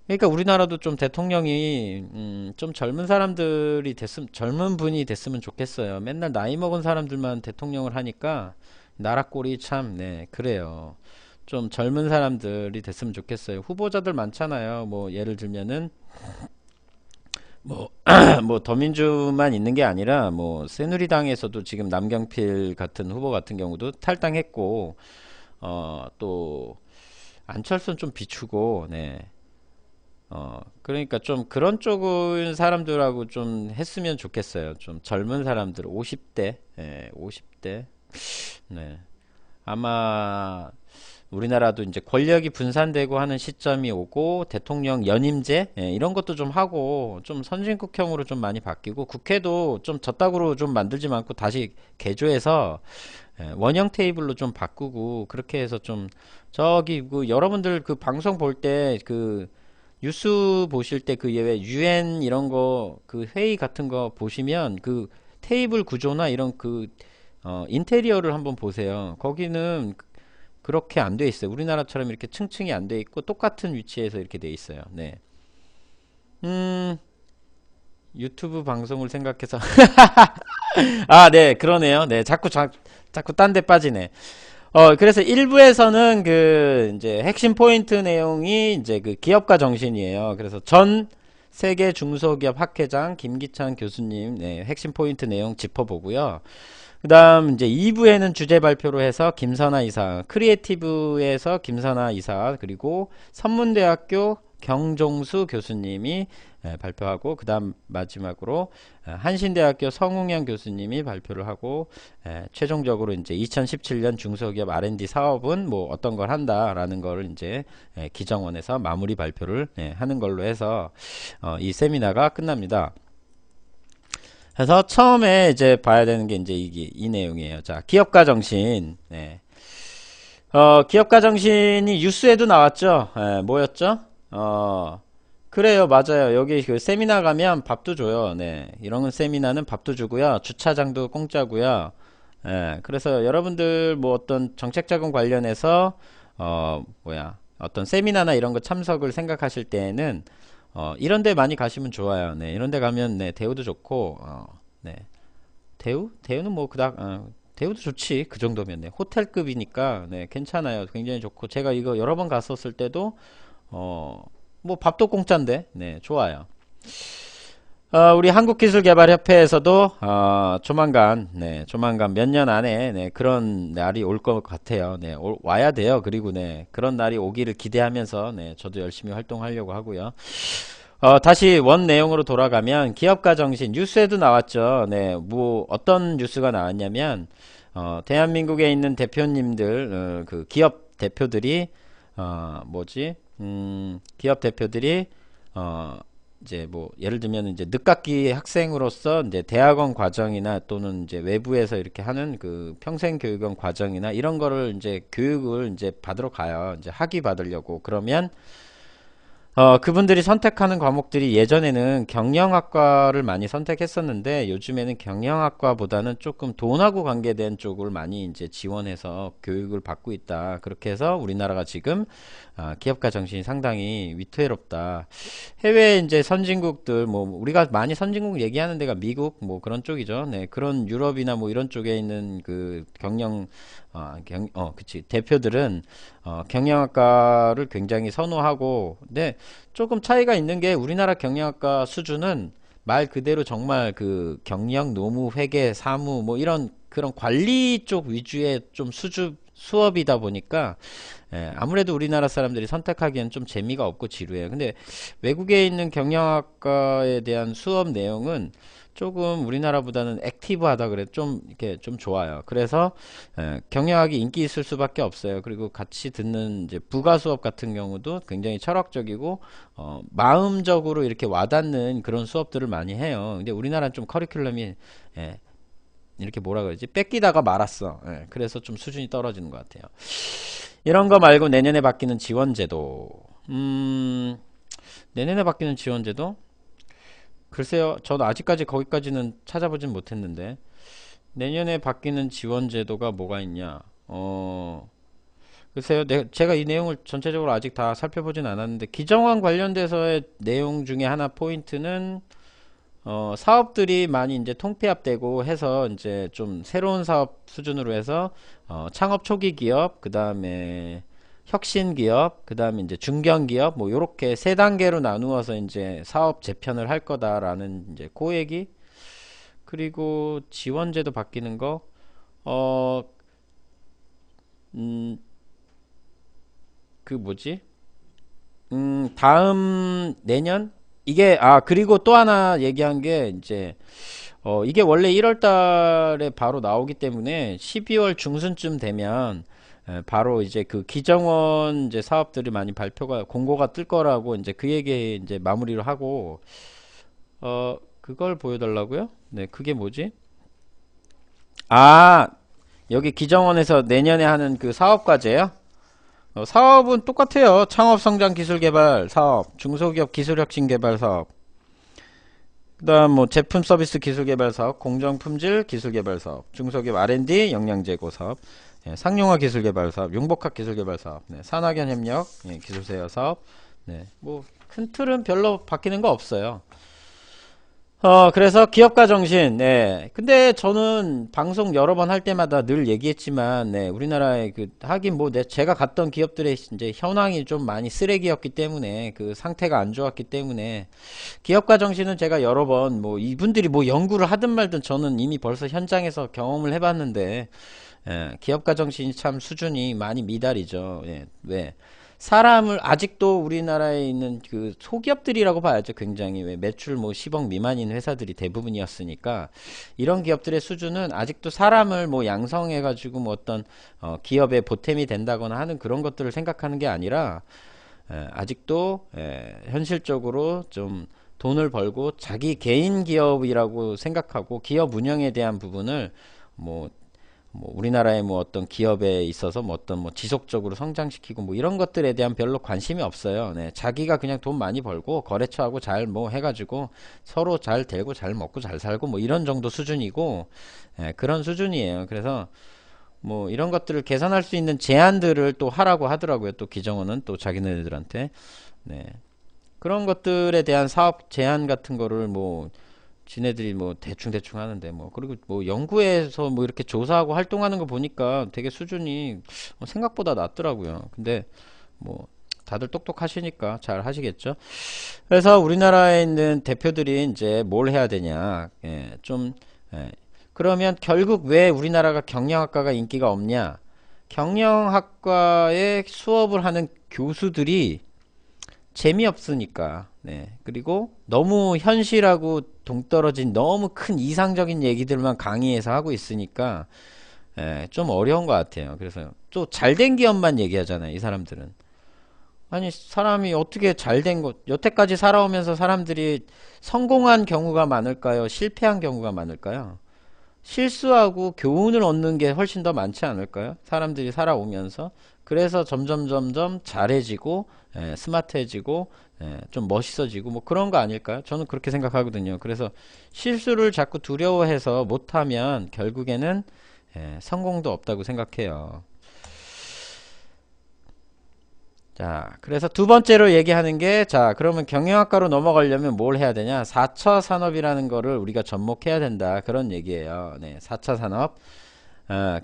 그러니까 우리나라도 좀 대통령이 좀 젊은 사람들이 됐으면 젊은 분이 됐으면 좋겠어요. 맨날 나이 먹은 사람들만 대통령을 하니까 나라 꼴이 참, 네, 그래요. 좀 젊은 사람들이 됐으면 좋겠어요. 후보자들 많잖아요. 뭐 예를 들면은 뭐 뭐 더민주만 있는 게 아니라 뭐 새누리당에서도 지금 남경필 같은 후보 같은 경우도 탈당했고, 또 안철수는 좀 비추고, 네. 그러니까 좀 그런 쪽은 사람들하고 좀 했으면 좋겠어요. 좀 젊은 사람들, 50대, 예, 50대, 네. 아마 우리나라도 이제 권력이 분산되고 하는 시점이 오고 대통령 연임제, 예, 이런 것도 좀 하고 좀 선진국형으로 좀 많이 바뀌고 국회도 좀 저따구로 좀 만들지 않고 다시 개조해서 예, 원형 테이블로 좀 바꾸고 그렇게 해서 좀 저기 그 여러분들 그 방송 볼 때 그 뉴스 보실 때 그 예외 UN 이런 거 그 회의 같은 거 보시면 그 테이블 구조나 이런 그 인테리어를 한번 보세요. 거기는 그렇게 안 돼 있어요. 우리나라처럼 이렇게 층층이 안 돼 있고 똑같은 위치에서 이렇게 돼 있어요. 네. 음, 유튜브 방송을 생각해서 아, 네, 그러네요. 네, 자꾸 딴 데 빠지네. 그래서 1부에서는 그 이제 핵심 포인트 내용이 이제 그 기업가 정신이에요. 그래서 전 세계 중소기업 학회장 김기찬 교수님, 네, 핵심 포인트 내용 짚어보고요. 그 다음 이제 2부에는 주제 발표로 해서 김선아 이사, 크리에이티브에서 김선아 이사, 그리고 선문대학교 경종수 교수님이 발표하고, 그 다음 마지막으로 한신대학교 성웅영 교수님이 발표를 하고, 최종적으로 이제 2017년 중소기업 R&D 사업은 뭐 어떤 걸 한다라는 거를 이제 기정원에서 마무리 발표를 하는 걸로 해서 이 세미나가 끝납니다. 그래서 처음에 이제 봐야 되는 게 이제 이 내용이에요. 자, 기업가 정신. 네. 기업가 정신이 뉴스에도 나왔죠. 뭐였죠? 그래요. 맞아요. 여기 그 세미나 가면 밥도 줘요. 네. 이런 세미나는 밥도 주고요. 주차장도 공짜고요. 그래서 여러분들 뭐 어떤 정책 자금 관련해서 어떤 세미나나 이런 거 참석을 생각하실 때에는 이런 데 많이 가시면 좋아요. 네, 이런 데 가면 네, 대우도 좋고, 네. 대우는 뭐 그닥, 대우도 좋지. 그 정도면, 네. 호텔급이니까, 네, 괜찮아요. 굉장히 좋고, 제가 이거 여러 번 갔었을 때도, 어, 뭐 밥도 공짜인데, 네, 좋아요. 우리 한국기술개발협회에서도 조만간, 네, 조만간 몇 년 안에 네, 그런 날이 올 것 같아요. 네, 와야 돼요. 그리고 네, 그런 날이 오기를 기대하면서 네, 저도 열심히 활동하려고 하고요. 다시 원 내용으로 돌아가면 기업가 정신 뉴스에도 나왔죠. 네, 뭐 어떤 뉴스가 나왔냐면 대한민국에 있는 대표님들, 그 기업 대표들이 뭐지? 기업 대표들이 어, 이제 뭐 예를 들면 이제 늦깎이 학생으로서 이제 대학원 과정이나 또는 이제 외부에서 이렇게 하는 그 평생교육원 과정이나 이런 거를 이제 교육을 이제 받으러 가요. 이제 학위 받으려고. 그러면 그분들이 선택하는 과목들이 예전에는 경영학과를 많이 선택했었는데 요즘에는 경영학과보다는 조금 돈하고 관계된 쪽을 많이 이제 지원해서 교육을 받고 있다. 그렇게 해서 우리나라가 지금 기업가 정신이 상당히 위태롭다. 해외 이제 선진국들 뭐 우리가 많이 선진국 얘기하는 데가 미국 뭐 그런 쪽이죠. 네, 그런 유럽이나 뭐 이런 쪽에 있는 그 그치. 대표들은 경영학과를 굉장히 선호하고, 근데 조금 차이가 있는 게 우리나라 경영학과 수준은 말 그대로 정말 그 경영, 노무, 회계, 사무 뭐 이런 그런 관리 쪽 위주의 좀 수업이다 보니까 아무래도 우리나라 사람들이 선택하기엔 좀 재미가 없고 지루해요. 근데 외국에 있는 경영학과에 대한 수업 내용은 조금 우리나라보다는 액티브하다 그래 좀 이렇게 좀 좋아요. 그래서 경영학이 인기 있을 수밖에 없어요. 그리고 같이 듣는 이제 부가 수업 같은 경우도 굉장히 철학적이고 마음적으로 이렇게 와닿는 그런 수업들을 많이 해요. 근데 우리나라는 좀 커리큘럼이 예, 이렇게 뭐라 그러지? 뺏기다가 말았어. 그래서 좀 수준이 떨어지는 것 같아요. 이런 거 말고 내년에 바뀌는 지원제도. 내년에 바뀌는 지원제도? 글쎄요, 저는 아직까지 거기까지는 찾아보진 못했는데, 내년에 바뀌는 지원제도가 뭐가 있냐? 어, 글쎄요, 제가 이 내용을 전체적으로 아직 다 살펴보진 않았는데, 기정원 관련돼서의 내용 중에 하나 포인트는, 사업들이 많이 이제 통폐합되고 해서 이제 좀 새로운 사업 수준으로 해서, 창업 초기 기업, 그 다음에 혁신 기업, 그 다음에 이제 중견 기업, 뭐, 요렇게 세 단계로 나누어서 이제 사업 재편을 할 거다라는 이제 그 얘기. 그리고 지원제도 바뀌는 거, 어, 음, 그 뭐지? 다음 내년? 이게, 그리고 또 하나 얘기한 게, 이제, 이게 원래 1월 달에 바로 나오기 때문에 12월 중순쯤 되면, 바로 이제 그 기정원 이제 사업들이 많이 공고가 뜰 거라고 이제 그 얘기 이제 마무리를 하고, 그걸 보여달라고요? 네, 그게 뭐지? 아, 여기 기정원에서 내년에 하는 그 사업 과제요? 사업은 똑같아요. 창업성장기술개발 사업, 중소기업 기술혁신개발 사업, 그 다음 뭐 제품 서비스 기술개발 사업, 공정품질 기술개발 사업, 중소기업 R&D 역량제고 사업, 예, 상용화 기술개발 사업, 융복합 기술개발 사업, 네, 산학연 협력, 예, 기술세화 사업, 네, 뭐 큰 틀은 별로 바뀌는 거 없어요. 그래서 기업가 정신, 네. 근데 저는 방송 여러 번 할 때마다 늘 얘기했지만, 네, 우리나라의 하긴 뭐, 제가 갔던 기업들의 이제 현황이 좀 많이 쓰레기였기 때문에, 그 상태가 안 좋았기 때문에, 기업가 정신은 제가 여러 번, 뭐, 이분들이 뭐 연구를 하든 말든 저는 이미 벌써 현장에서 경험을 해봤는데, 예, 기업가 정신이 참 수준이 많이 미달이죠. 예, 왜? 사람을 아직도 우리나라에 있는 그 소기업들이라고 봐야죠. 굉장히 왜 매출 뭐 10억 미만인 회사들이 대부분이었으니까 이런 기업들의 수준은 아직도 사람을 뭐 양성해 가지고 뭐 어떤 기업의 보탬이 된다거나 하는 그런 것들을 생각하는 게 아니라 아직도 현실적으로 좀 돈을 벌고 자기 개인 기업이라고 생각하고 기업 운영에 대한 부분을 뭐 우리나라의 뭐 어떤 기업에 있어서 뭐 어떤 뭐 지속적으로 성장시키고 뭐 이런 것들에 대한 별로 관심이 없어요. 네, 자기가 그냥 돈 많이 벌고 거래처하고 잘 뭐 해가지고 서로 잘 되고 잘 먹고 잘 살고 뭐 이런 정도 수준이고, 그런 수준이에요. 그래서 뭐 이런 것들을 개선할 수 있는 제안들을 또 하라고 하더라고요. 또 기정원은 또 자기네들한테. 네. 그런 것들에 대한 사업 제안 같은 거를 뭐 지네들이 뭐 대충 하는데 뭐 그리고 뭐 연구에서 뭐 이렇게 조사하고 활동하는 거 보니까 되게 수준이 생각보다 낮더라고요. 근데 뭐 다들 똑똑하시니까 잘 하시겠죠. 그래서 우리나라에 있는 대표들이 이제 뭘 해야 되냐, 예. 그러면 결국 왜 우리나라가 경영학과가 인기가 없냐? 경영학과에 수업을 하는 교수들이 재미없으니까. 네. 그리고 너무 현실하고 동떨어진 너무 큰 이상적인 얘기들만 강의해서 하고 있으니까, 좀 어려운 것 같아요. 그래서 또 잘된 기업만 얘기하잖아요, 이 사람들은. 아니, 사람이 어떻게 잘된 것, 여태까지 살아오면서 사람들이 성공한 경우가 많을까요? 실패한 경우가 많을까요? 실수하고 교훈을 얻는 게 훨씬 더 많지 않을까요? 사람들이 살아오면서. 그래서 점점 잘해지고, 스마트해지고, 좀 멋있어지고, 뭐 그런 거 아닐까요? 저는 그렇게 생각하거든요. 그래서 실수를 자꾸 두려워해서 못하면 결국에는 성공도 없다고 생각해요. 자, 그래서 두 번째로 얘기하는 게, 자, 그러면 경영학과로 넘어가려면 뭘 해야 되냐? 4차 산업이라는 거를 우리가 접목해야 된다. 그런 얘기예요. 네, 4차 산업.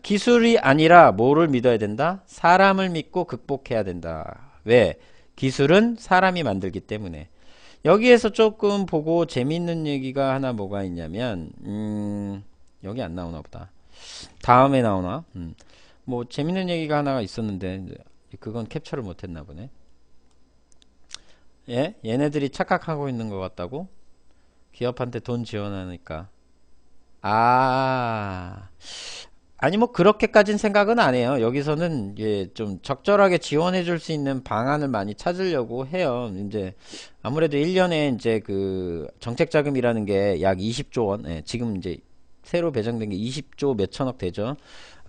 기술이 아니라 뭐를 믿어야 된다? 사람을 믿고 극복해야 된다. 왜? 기술은 사람이 만들기 때문에. 여기에서 조금 보고 재밌는 얘기가 하나 뭐가 있냐면, 여기 안 나오나 보다. 다음에 나오나? 뭐 재밌는 얘기가 하나가 있었는데, 그건 캡처를 못했나 보네. 예? 얘네들이 착각하고 있는 것 같다고? 기업한테 돈 지원하니까. 아, 아니 뭐 그렇게까진 생각은 안 해요. 여기서는 좀 적절하게 지원해 줄 수 있는 방안을 많이 찾으려고 해요. 이제 아무래도 1년에 이제 그 정책 자금이라는 게 약 20조 원, 지금 이제 새로 배정된 게 20조 몇천억 되죠.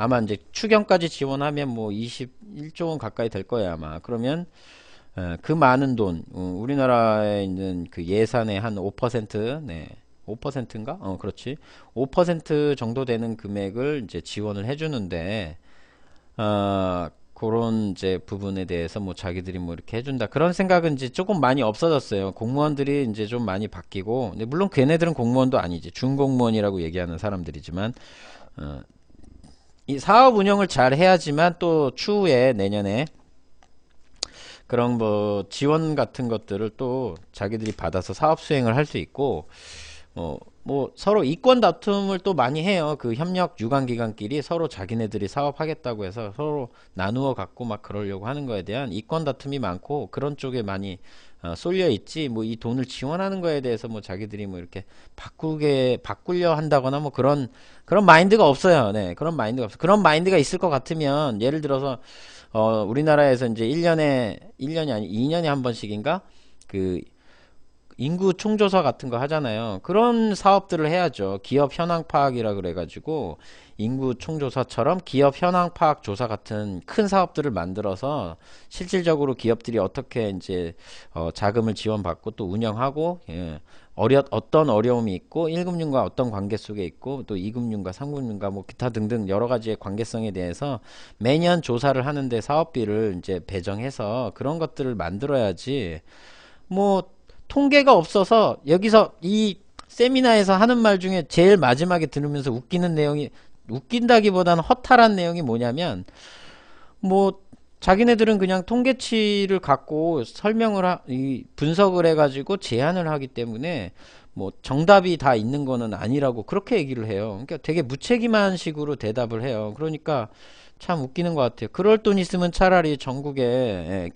아마 이제 추경까지 지원하면 뭐 21조 원 가까이 될 거예요, 아마. 그러면 그 많은 돈, 우리나라에 있는 그 예산의 한 5%, 네. 5%인가? 그렇지. 5% 정도 되는 금액을 이제 지원을 해주는데, 그런 이제 부분에 대해서 뭐 자기들이 뭐 이렇게 해준다 그런 생각은 이제 조금 많이 없어졌어요. 공무원들이 이제 좀 많이 바뀌고, 근데 물론 걔네들은 공무원도 아니지, 준공무원이라고 얘기하는 사람들이지만, 어, 이 사업 운영을 잘 해야지만 또 추후에 내년에 그런 뭐 지원 같은 것들을 또 자기들이 받아서 사업 수행을 할 수 있고, 뭐 서로 이권 다툼을 또 많이 해요. 그 협력 유관기관끼리 서로 자기네들이 사업하겠다고 해서 서로 나누어 갖고 막 그러려고 하는 거에 대한 이권 다툼이 많고, 그런 쪽에 많이 쏠려 있지, 뭐 이 돈을 지원하는 거에 대해서 뭐 자기들이 뭐 이렇게 바꾸려 한다거나 뭐 그런 마인드가 없어요. 네, 그런 마인드가 없어. 그런 마인드가 있을 것 같으면, 예를 들어서 우리나라에서 이제 1년이 아니 2년에 한 번씩인가 그 인구 총조사 같은 거 하잖아요. 그런 사업들을 해야죠. 기업 현황 파악이라 그래가지고 인구 총조사처럼 기업 현황 파악 조사 같은 큰 사업들을 만들어서 실질적으로 기업들이 어떻게 이제 자금을 지원받고 또 운영하고, 예, 어떤 어려움이 있고 1금융과 어떤 관계 속에 있고 또 2금융과 3금융과 뭐 기타 등등 여러 가지의 관계성에 대해서 매년 조사를 하는데 사업비를 이제 배정해서 그런 것들을 만들어야지. 뭐 통계가 없어서 여기서 이 세미나에서 하는 말 중에 제일 마지막에 들으면서 웃기는 내용이, 웃긴다기보다는 허탈한 내용이 뭐냐면, 뭐 자기네들은 그냥 통계치를 갖고 이 분석을 해가지고 제안을 하기 때문에 뭐 정답이 다 있는 거는 아니라고 그렇게 얘기를 해요. 그러니까 되게 무책임한 식으로 대답을 해요. 그러니까 참 웃기는 것 같아요. 그럴 돈 있으면 차라리 전국에,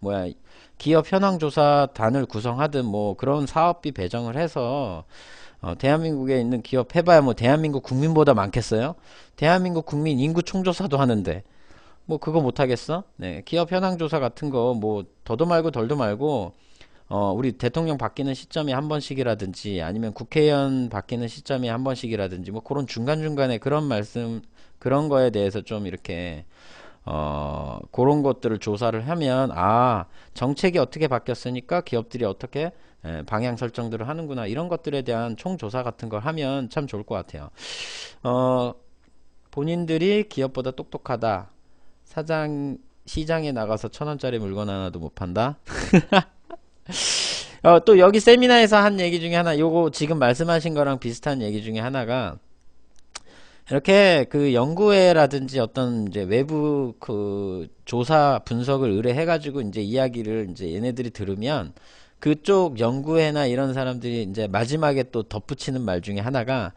뭐야, 기업 현황조사단을 구성하든 뭐 그런 사업비 배정을 해서 대한민국에 있는 기업 해봐야 뭐 대한민국 국민보다 많겠어요? 대한민국 국민 인구 총조사도 하는데 뭐 그거 못하겠어? 네, 기업 현황조사 같은 거 뭐 더도 말고 덜도 말고 우리 대통령 바뀌는 시점이 한 번씩이라든지 아니면 국회의원 바뀌는 시점이 한 번씩이라든지 뭐 그런 중간중간에 그런 말씀, 그런 거에 대해서 좀 이렇게 그런 것들을 조사를 하면, 아, 정책이 어떻게 바뀌었으니까 기업들이 어떻게 방향 설정들을 하는구나, 이런 것들에 대한 총조사 같은 걸 하면 참 좋을 것 같아요. 어, 본인들이 기업보다 똑똑하다. 시장에 나가서 1,000원짜리 물건 하나도 못 판다. 또 여기 세미나에서 한 얘기 중에 하나, 요거 지금 말씀하신 거랑 비슷한 얘기 중에 하나가, 이렇게 그 연구회라든지 어떤 이제 외부 그 조사 분석을 의뢰해가지고 이제 이야기를 이제 얘네들이 들으면, 그쪽 연구회나 이런 사람들이 이제 마지막에 또 덧붙이는 말 중에 하나가,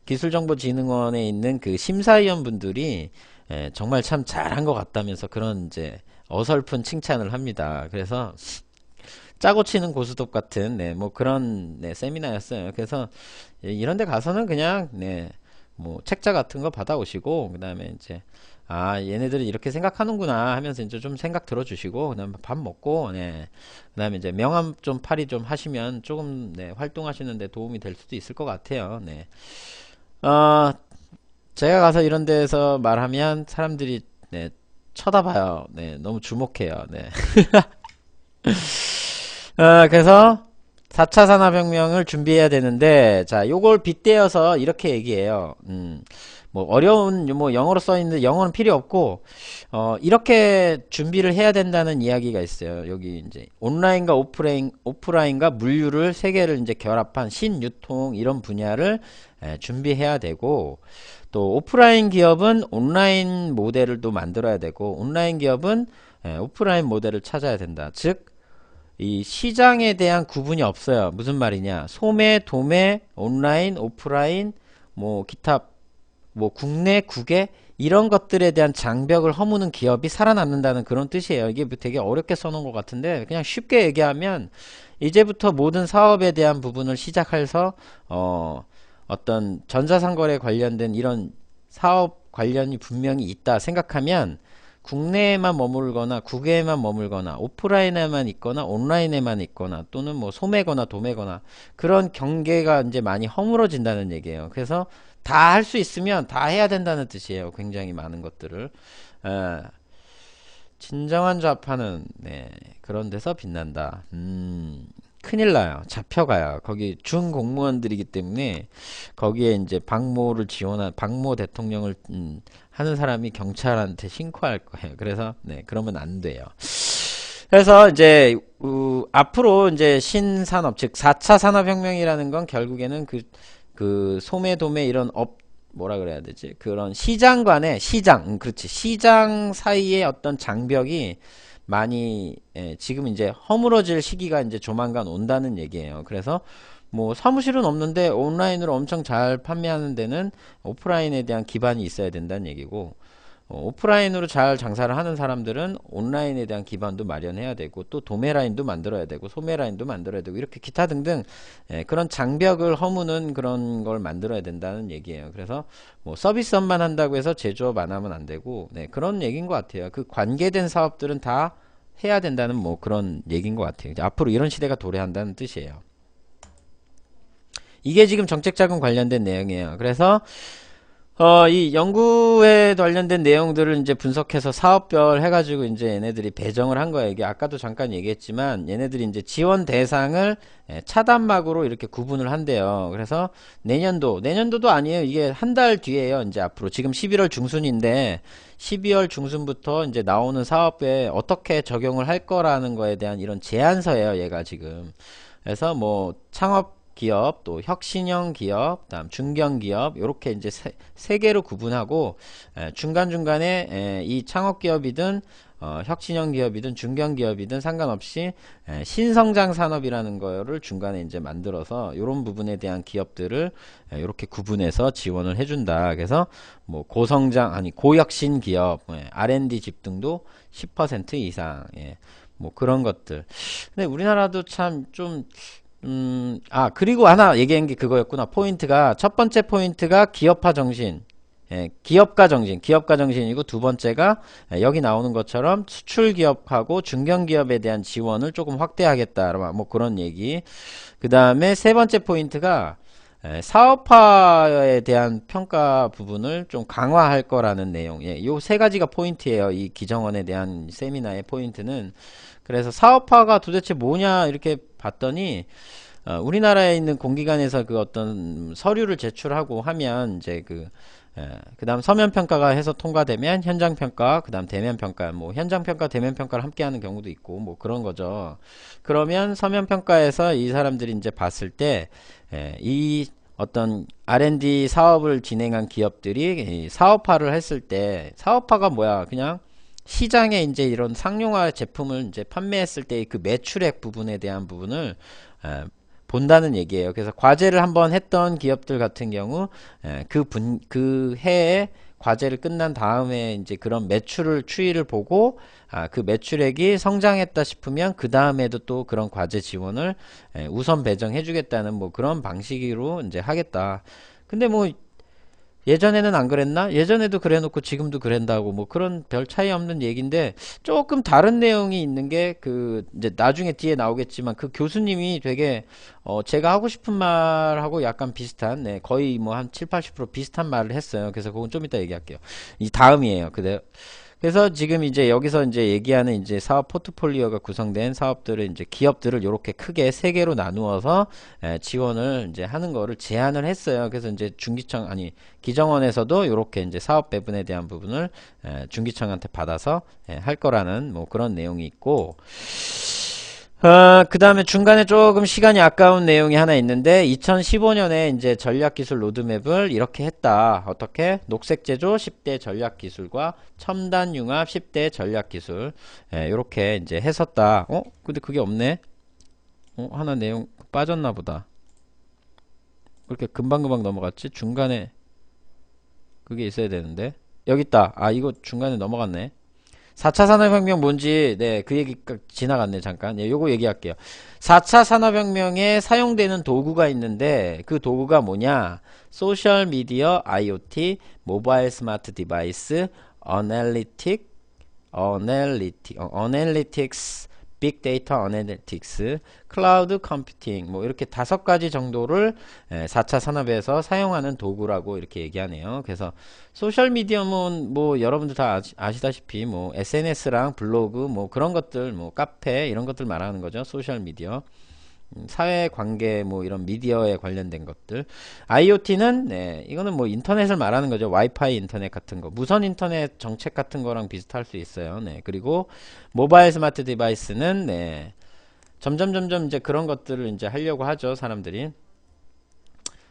기술정보진흥원에 있는 그 심사위원 분들이 정말 참 잘한 것 같다면서 그런 이제 어설픈 칭찬을 합니다. 그래서 짜고 치는 고스톱 같은, 네, 뭐 그런, 네, 세미나였어요. 그래서 이런 데 가서는 그냥, 네, 뭐 책자 같은 거 받아오시고, 그 다음에 이제 아, 얘네들이 이렇게 생각하는구나 하면서 이제 좀 생각 들어주시고, 그 다음에 밥 먹고, 네, 그 다음에 이제 명함 좀 팔이 좀 하시면 조금, 네, 활동하시는데 도움이 될 수도 있을 것 같아요. 네. 어, 제가 가서 이런 데서 말하면 사람들이, 네, 쳐다봐요. 네, 너무 주목해요. 네. 그래서 4차 산업혁명을 준비해야 되는데, 자, 요걸 빗대어서 이렇게 얘기해요. 뭐 어려운 뭐 영어로 써 있는데 영어는 필요 없고, 이렇게 준비를 해야 된다는 이야기가 있어요. 여기 이제 온라인과 오프라인과 물류를 세 개를 이제 결합한 신유통 이런 분야를 준비해야 되고, 또 오프라인 기업은 온라인 모델을 또 만들어야 되고, 온라인 기업은 오프라인 모델을 찾아야 된다. 즉, 이 시장에 대한 구분이 없어요. 무슨 말이냐? 소매, 도매, 온라인, 오프라인, 뭐 기타, 뭐 국내, 국외 이런 것들에 대한 장벽을 허무는 기업이 살아남는다는 그런 뜻이에요. 이게 되게 어렵게 써놓은 것 같은데, 그냥 쉽게 얘기하면 이제부터 모든 사업에 대한 부분을 시작해서 어떤 전자상거래 관련된 이런 사업 관련이 분명히 있다 생각하면, 국내에만 머물거나 국외에만 머물거나 오프라인에만 있거나 온라인에만 있거나 또는 뭐 소매거나 도매거나 그런 경계가 이제 많이 허물어진다는 얘기예요. 그래서 다 할 수 있으면 다 해야 된다는 뜻이에요. 굉장히 많은 것들을. 에, 진정한 좌파는, 네, 그런 데서 빛난다. 큰일 나요. 잡혀가요. 거기 준공무원들이기 때문에 거기에 이제 박모 대통령을 하는 사람이 경찰한테 신고할 거예요. 그래서 네, 그러면 안 돼요. 그래서 이제 앞으로 이제 신산업 즉 4차 산업혁명이라는 건 결국에는 그 소매도매 이런 뭐라 그래야 되지? 그런 시장 간의 그렇지. 시장 사이의 어떤 장벽이 많이 지금 이제 허물어질 시기가 이제 조만간 온다는 얘기예요. 그래서 뭐 사무실은 없는데 온라인으로 엄청 잘 판매하는 데는 오프라인에 대한 기반이 있어야 된다는 얘기고, 오프라인으로 잘 장사를 하는 사람들은 온라인에 대한 기반도 마련해야 되고, 또 도매 라인도 만들어야 되고, 소매 라인도 만들어야 되고, 이렇게 기타 등등 그런 장벽을 허무는 그런 걸 만들어야 된다는 얘기예요. 그래서 뭐 서비스업만 한다고 해서 제조업 안 하면 안 되고, 네, 그런 얘기인 것 같아요. 그 관계된 사업들은 다 해야 된다는 뭐 그런 얘기인 것 같아요. 앞으로 이런 시대가 도래한다는 뜻이에요. 이게 지금 정책자금 관련된 내용이에요. 그래서 이 연구에 관련된 내용들을 이제 분석해서 사업별 해가지고 이제 얘네들이 배정을 한 거예요. 이게 아까도 잠깐 얘기했지만 얘네들이 이제 지원 대상을 차단막으로 이렇게 구분을 한대요. 그래서 내년도도 아니에요. 이게 한 달 뒤에요. 이제 앞으로 지금 11월 중순인데 12월 중순부터 이제 나오는 사업에 어떻게 적용을 할 거라는 거에 대한 이런 제안서예요. 얘가 지금. 그래서 뭐 창업 기업, 또 혁신형 기업, 다음 중견 기업, 요렇게 이제 세 개로 구분하고, 중간중간에 이 창업 기업이든 혁신형 기업이든 중견 기업이든 상관없이 신성장 산업이라는 거를 중간에 이제 만들어서 요런 부분에 대한 기업들을 이렇게 구분해서 지원을 해준다. 그래서 뭐 고혁신 기업, R&D 집등도 10% 이상, 뭐 그런 것들. 근데 우리나라도 참좀 그리고 하나 얘기한 게 그거였구나. 포인트가, 첫 번째 포인트가 기업화 정신. 기업가 정신이고, 두 번째가 여기 나오는 것처럼 수출 기업하고 중견 기업에 대한 지원을 조금 확대하겠다. 뭐 그런 얘기. 그 다음에 세 번째 포인트가 사업화에 대한 평가 부분을 좀 강화할 거라는 내용. 요 세 가지가 포인트예요. 이 기정원에 대한 세미나의 포인트는. 그래서 사업화가 도대체 뭐냐 이렇게 봤더니 우리나라에 있는 공기관에서 그 어떤 서류를 제출하고 하면 이제 그 다음 서면평가가 해서 통과되면 현장평가, 그 다음 대면평가, 뭐 현장평가, 대면평가를 함께 하는 경우도 있고, 뭐 그런 거죠. 그러면 서면평가에서 이 사람들이 이제 봤을 때, 이 어떤 R&D 사업을 진행한 기업들이 사업화를 했을 때, 사업화가 뭐야? 그냥 시장에 이제 이런 상용화 제품을 이제 판매했을 때 그 매출액 부분에 대한 부분을 본다는 얘기예요. 그래서 과제를 한번 했던 기업들 같은 경우 그 해에 과제를 끝난 다음에 이제 그런 매출을 추이를 보고 그 매출액이 성장했다 싶으면 그 다음에도 또 그런 과제 지원을 우선 배정해 주겠다는 뭐 그런 방식으로 이제 하겠다. 근데 뭐 예전에는 안 그랬나? 예전에도 그래 놓고 지금도 그런다고 뭐 그런 별 차이 없는 얘기인데, 조금 다른 내용이 있는 게 이제 나중에 뒤에 나오겠지만 그 교수님이 되게 제가 하고 싶은 말하고 약간 비슷한, 거의 뭐 한 7, 80% 비슷한 말을 했어요. 그래서 그건 좀 이따 얘기할게요. 이 다음이에요. 그래서 지금 이제 여기서 이제 얘기하는 이제 사업 포트폴리오가 구성된 사업들을 이제 기업들을 이렇게 크게 세 개로 나누어서 지원을 이제 하는 거를 제안을 했어요. 그래서 이제 기정원에서도 이렇게 이제 사업 배분에 대한 부분을 중기청한테 받아서 할 거라는 뭐 그런 내용이 있고, 그 다음에 중간에 조금 시간이 아까운 내용이 하나 있는데, 2015년에 이제 전략기술 로드맵을 이렇게 했다. 어떻게? 녹색제조 10대 전략기술과 첨단융합 10대 전략기술. 이렇게 이제 했었다. 근데 그게 없네? 하나 내용 빠졌나 보다. 그렇게 금방금방 넘어갔지? 중간에 그게 있어야 되는데. 여기 있다. 이거 중간에 넘어갔네. 4차 산업혁명 뭔지, 그 얘기 지나갔네, 잠깐. 요거 얘기할게요. 4차 산업혁명에 사용되는 도구가 있는데, 그 도구가 뭐냐? 소셜미디어, IoT, 모바일 스마트 디바이스, 어널리틱스, 빅데이터 어널리틱스, 클라우드 컴퓨팅, 뭐 이렇게 5가지 정도를 4차 산업에서 사용하는 도구라고 이렇게 얘기하네요. 그래서 소셜미디어는 뭐 여러분들 다 아시다시피 뭐 SNS랑 블로그 뭐 그런 것들, 뭐 카페 이런 것들 말하는 거죠. 소셜미디어. 사회관계 뭐 이런 미디어에 관련된 것들. IoT는 네, 이거는 뭐 인터넷을 말하는 거죠. 와이파이 인터넷 같은 거, 무선 인터넷 정책 같은 거랑 비슷할 수 있어요. 네, 그리고 모바일 스마트 디바이스는 네, 점점 이제 그런 것들을 이제 하려고 하죠, 사람들이.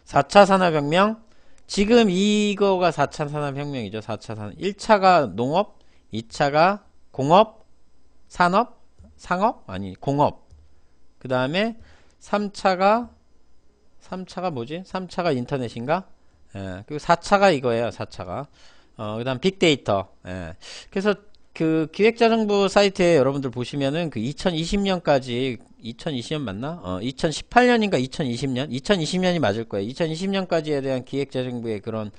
4차 산업혁명, 지금 이거가 4차 산업혁명이죠. 4차 산업. 1차가 농업, 2차가 공업, 산업, 상업? 아니, 공업. 그 다음에 3차가 뭐지? 3차가 인터넷인가? 예, 그리고 4차가 이거예요. 4차가. 그 다음 빅데이터. 예. 그래서 그 기획자정부 사이트에 여러분들 보시면은 그 2020년까지 2020년 맞나? 2018년인가 2020년? 2020년이 맞을 거예요. 2020년까지에 대한 기획자정부의 그런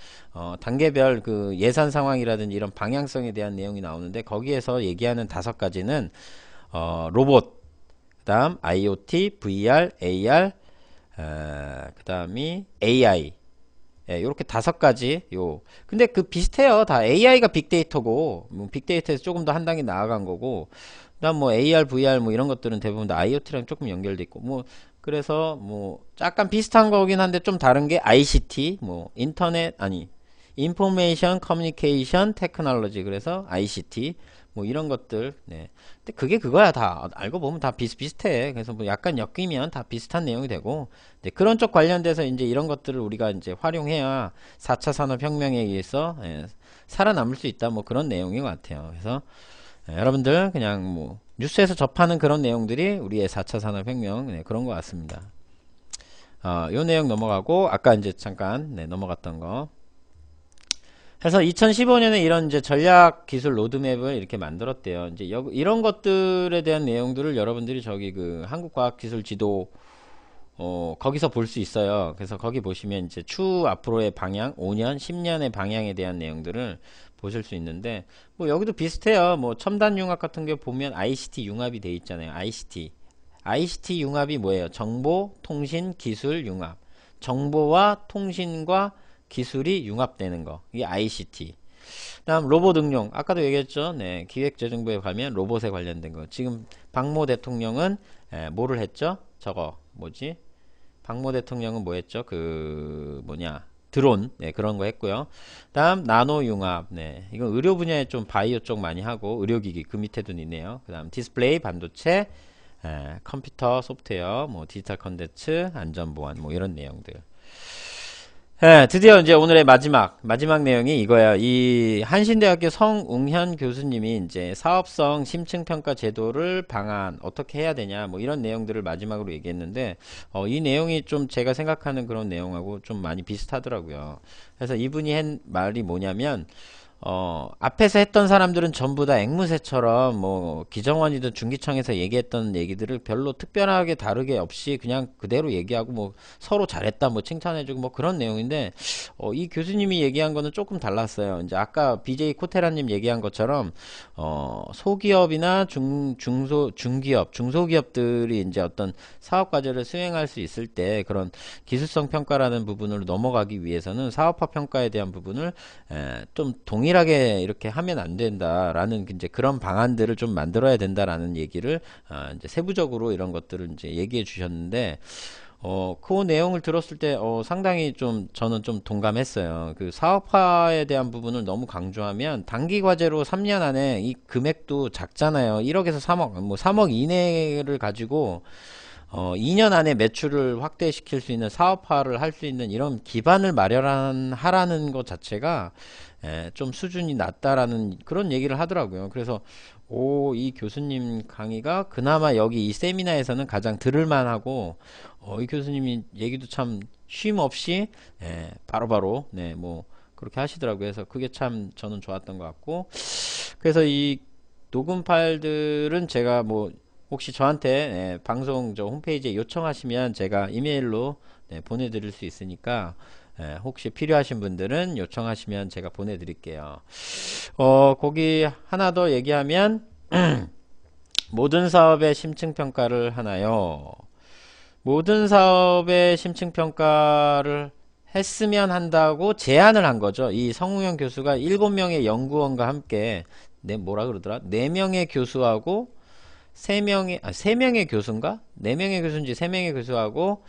단계별 그 예산 상황이라든지 이런 방향성에 대한 내용이 나오는데 거기에서 얘기하는 5가지는 로봇, 그다음 IoT, VR, AR, 그 다음이 AI. 예, 요렇게 5가지. 근데 그 비슷해요. 다 AI가 빅데이터고, 뭐 빅데이터에서 조금 더 한 단계 나아간 거고, 그다음 뭐 AR, VR 뭐 이런 것들은 대부분 다 IoT랑 조금 연결돼 있고, 뭐 그래서 뭐 약간 비슷한 거긴 한데 좀 다른 게 ICT, 뭐 인터넷 아니 인포메이션 커뮤니케이션 테크놀로지, 그래서 ICT 뭐 이런 것들. 네. 근데 그게 그거야. 다 알고 보면 다 비슷비슷해. 그래서 뭐 약간 엮이면 다 비슷한 내용이 되고, 네, 그런 쪽 관련돼서 이제 이런 것들을 우리가 이제 활용해야 4차 산업혁명에 의해서 살아남을 수 있다. 뭐 그런 내용인 것 같아요. 그래서 여러분들 그냥 뭐 뉴스에서 접하는 그런 내용들이 우리의 4차 산업혁명, 네, 그런 것 같습니다. 요 내용 넘어가고, 아까 이제 잠깐 넘어갔던 거. 그래서 2015년에 이런 이제 전략 기술 로드맵을 이렇게 만들었대요. 이제 이런 것들에 대한 내용들을 여러분들이 저기 그 한국과학기술지도 거기서 볼 수 있어요. 그래서 거기 보시면 이제 추후 앞으로의 방향, 5년, 10년의 방향에 대한 내용들을 보실 수 있는데, 뭐 여기도 비슷해요. 뭐 첨단 융합 같은 게 보면 ICT 융합이 돼 있잖아요. ICT 융합이 뭐예요? 정보, 통신, 기술 융합. 정보와 통신과 기술이 융합되는 거. 이게 ICT. 다음 로봇 응용. 아까도 얘기했죠. 네, 기획재정부에 가면 로봇에 관련된 거. 지금 박모 대통령은 뭐를 했죠? 저거 뭐지? 박모 대통령은 뭐 했죠? 그 뭐냐? 드론. 네, 그런 거 했고요. 다음 나노 융합. 네, 이건 의료 분야에 좀 바이오 쪽 많이 하고, 의료기기 그 밑에도 있네요. 그다음 디스플레이, 반도체, 컴퓨터, 소프트웨어, 뭐 디지털 컨텐츠, 안전 보안, 뭐 이런 내용들. 드디어 이제 오늘의 마지막 내용이 이거야. 이 한신대학교 성웅현 교수님이 이제 사업성 심층평가 제도를 방안 어떻게 해야 되냐 뭐 이런 내용들을 마지막으로 얘기했는데, 이 내용이 좀 제가 생각하는 그런 내용하고 좀 많이 비슷하더라고요. 그래서 이분이 한 말이 뭐냐면, 앞에서 했던 사람들은 전부 다 앵무새처럼 뭐 기정원이든 중기청에서 얘기했던 얘기들을 별로 특별하게 다르게 없이 그냥 그대로 얘기하고, 뭐 서로 잘했다 뭐 칭찬해주고 뭐 그런 내용인데, 이 교수님이 얘기한 거는 조금 달랐어요. 이제 아까 BJ 코테라님 얘기한 것처럼 소기업이나 중기업, 중소기업들이 이제 어떤 사업 과제를 수행할 수 있을 때 그런 기술성 평가라는 부분을 넘어가기 위해서는 사업화 평가에 대한 부분을 좀 동일하게 이렇게 하면 안 된다라는 이제 그런 방안들을 좀 만들어야 된다라는 얘기를 이제 세부적으로 이런 것들을 이제 얘기해 주셨는데, 그 내용을 들었을 때 상당히 좀 저는 좀 동감했어요. 그 사업화에 대한 부분을 너무 강조하면 단기 과제로 3년 안에 이 금액도 작잖아요. 1억에서 3억, 뭐 3억 이내를 가지고 2년 안에 매출을 확대시킬 수 있는 사업화를 할 수 있는 이런 기반을 마련하라는 것 자체가 좀 수준이 낮다라는 그런 얘기를 하더라고요. 그래서 이 교수님 강의가 그나마 여기 이 세미나에서는 가장 들을만하고, 이 교수님이 얘기도 참 쉼 없이 바로바로 네, 뭐 그렇게 하시더라고요. 그래서 그게 참 저는 좋았던 것 같고, 그래서 이 녹음 파일들은 제가 뭐 혹시 저한테 방송 저 홈페이지에 요청하시면 제가 이메일로 보내드릴 수 있으니까, 혹시 필요하신 분들은 요청하시면 제가 보내드릴게요. 거기 하나 더 얘기하면 모든 사업의 심층평가를 하나요? 모든 사업의 심층평가를 했으면 한다고 제안을 한 거죠. 이 성우영 교수가 7명의 연구원과 함께 뭐라 그러더라? 4명의 교수하고 세명의 교수인가? 네 명의 교수인지 세 명의 교수하고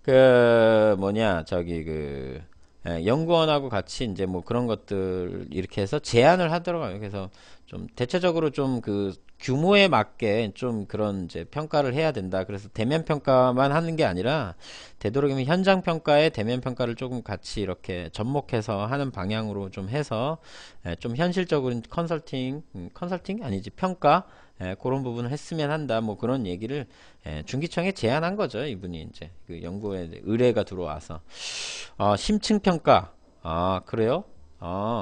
그 뭐냐 저기 그 연구원하고 같이 이제 뭐 그런 것들 이렇게 해서 제안을 하더라고요. 그래서 좀 대체적으로 좀 그 규모에 맞게 좀 그런 이제 평가를 해야 된다. 그래서 대면 평가만 하는 게 아니라 되도록이면 현장 평가에 대면 평가를 조금 같이 이렇게 접목해서 하는 방향으로 좀 해서 좀 현실적으로 컨설팅 아니지 평가 그런 부분을 했으면 한다. 뭐 그런 얘기를 중기청에 제안한 거죠. 이분이 이제 그 연구에 의뢰가 들어와서 심층 평가. 아, 그래요?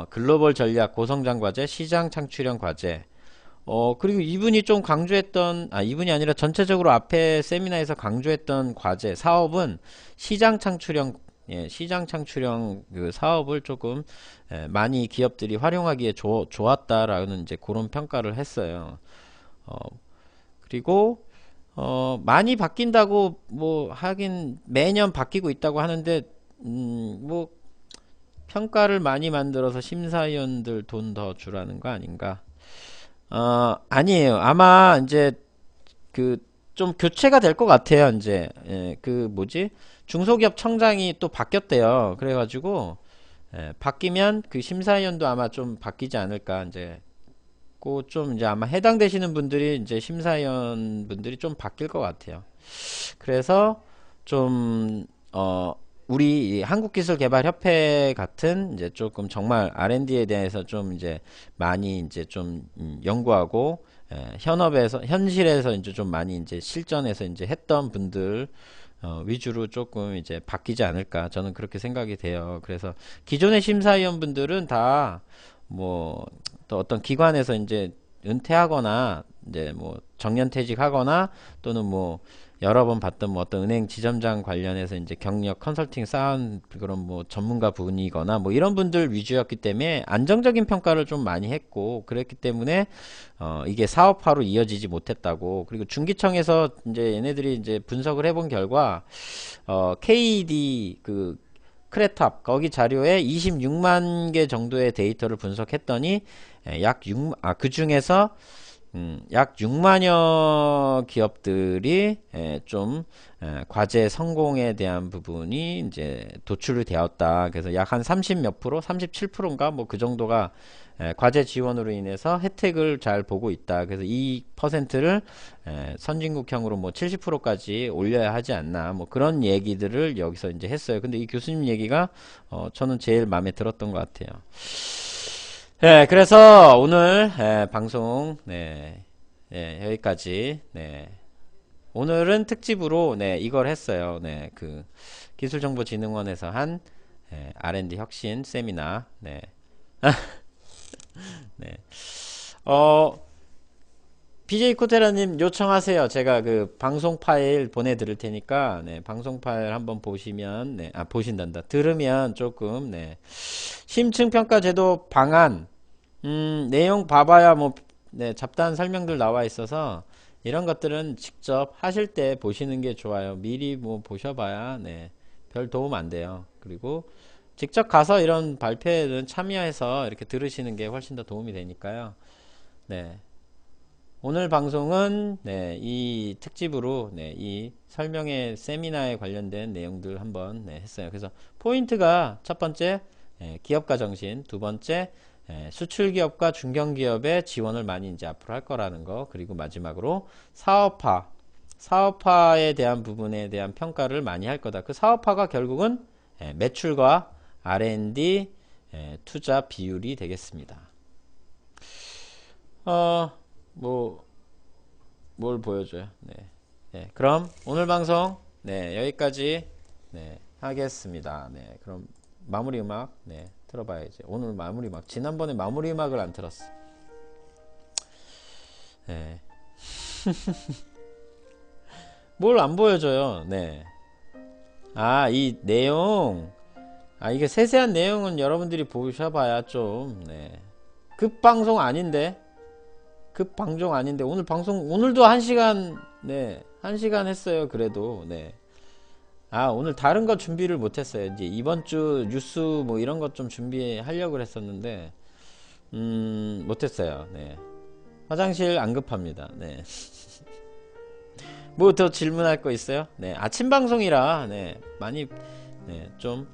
글로벌 전략 고성장 과제, 시장 창출형 과제. 그리고 이분이 좀 강조했던, 이분이 아니라 전체적으로 앞에 세미나에서 강조했던 과제, 사업은 시장 창출형, 시장 창출형 그 사업을 조금 많이 기업들이 활용하기에 좋았다라는 이제 그런 평가를 했어요. 어, 그리고 많이 바뀐다고 뭐 하긴 매년 바뀌고 있다고 하는데 뭐 평가를 많이 만들어서 심사위원들 돈 더 주라는 거 아닌가? 아니에요. 아마 이제 그 좀 교체가 될 것 같아요. 이제 그 뭐지? 중소기업 청장이 또 바뀌었대요. 그래가지고 바뀌면 그 심사위원도 아마 좀 바뀌지 않을까 이제 그 좀 이제 아마 해당되시는 분들이 이제 심사위원 분들이 좀 바뀔 것 같아요. 그래서 좀 우리 이 한국기술개발협회 같은 이제 조금 정말 R&D에 대해서 좀 이제 많이 이제 좀 연구하고 현업에서 현실에서 이제 좀 많이 이제 실전에서 이제 했던 분들 위주로 조금 이제 바뀌지 않을까 저는 그렇게 생각이 돼요. 그래서 기존의 심사위원분들은 다 뭐 또 어떤 기관에서 이제 은퇴하거나 이제 뭐 정년퇴직하거나 또는 뭐 여러 번 봤던 뭐 어떤 은행 지점장 관련해서 이제 경력 컨설팅 쌓은 그런 뭐 전문가 분이거나 뭐 이런 분들 위주였기 때문에 안정적인 평가를 좀 많이 했고 그랬기 때문에 이게 사업화로 이어지지 못했다고. 그리고 중기청에서 이제 얘네들이 이제 분석을 해본 결과 KD 그 크레탑 거기 자료에 26만 개 정도의 데이터를 분석했더니 그 중에서 약 6만여 기업들이 좀 과제 성공에 대한 부분이 이제 도출이 되었다. 그래서 약 한 30 몇 프로, 37%인가 뭐 그 정도가 과제 지원으로 인해서 혜택을 잘 보고 있다. 그래서 이 퍼센트를 선진국형으로 뭐 70%까지 올려야 하지 않나. 뭐 그런 얘기들을 여기서 이제 했어요. 근데 이 교수님 얘기가 저는 제일 마음에 들었던 것 같아요. 그래서 오늘 방송 여기까지. 오늘은 특집으로 이걸 했어요. 그 기술정보진흥원에서 한 R&D 혁신 세미나. 네. 어, BJ 코테라님 요청하세요. 제가 그 방송 파일 보내드릴 테니까 방송 파일 한번 보시면 보신단다. 들으면 조금 심층평가 제도 방안 내용 봐봐야 뭐 잡다한 설명들 나와 있어서 이런 것들은 직접 하실 때 보시는 게 좋아요. 미리 뭐 보셔봐야 별 도움 안 돼요. 그리고 직접 가서 이런 발표에는 참여해서 이렇게 들으시는 게 훨씬 더 도움이 되니까요. 오늘 방송은 이 특집으로 이 설명회 세미나에 관련된 내용들 한번 했어요. 그래서 포인트가 첫 번째 기업가 정신, 두 번째 수출기업과 중견기업의 지원을 많이 이제 앞으로 할 거라는 거, 그리고 마지막으로 사업화에 대한 부분에 대한 평가를 많이 할 거다. 그 사업화가 결국은 매출과 R&D 투자 비율이 되겠습니다. 뭘 보여줘요? 그럼 오늘 방송 여기까지 하겠습니다. 그럼 마무리 음악 틀어봐야지. 오늘 마무리 음악 지난번에 마무리 음악을 안 틀었어. 뭘 안 보여줘요. 이 내용 이게 세세한 내용은 여러분들이 보셔봐야 좀 급방송 아닌데 급방송 아닌데 오늘 방송 오늘도 1시간 1시간 했어요. 그래도 오늘 다른 거 준비를 못했어요. 이제 이번 주 뉴스 뭐 이런 것 좀 준비하려고 했었는데 못했어요. 화장실 안 급합니다. 네. 뭐 더 질문할 거 있어요? 네, 아침 방송이라 네, 많이 네, 좀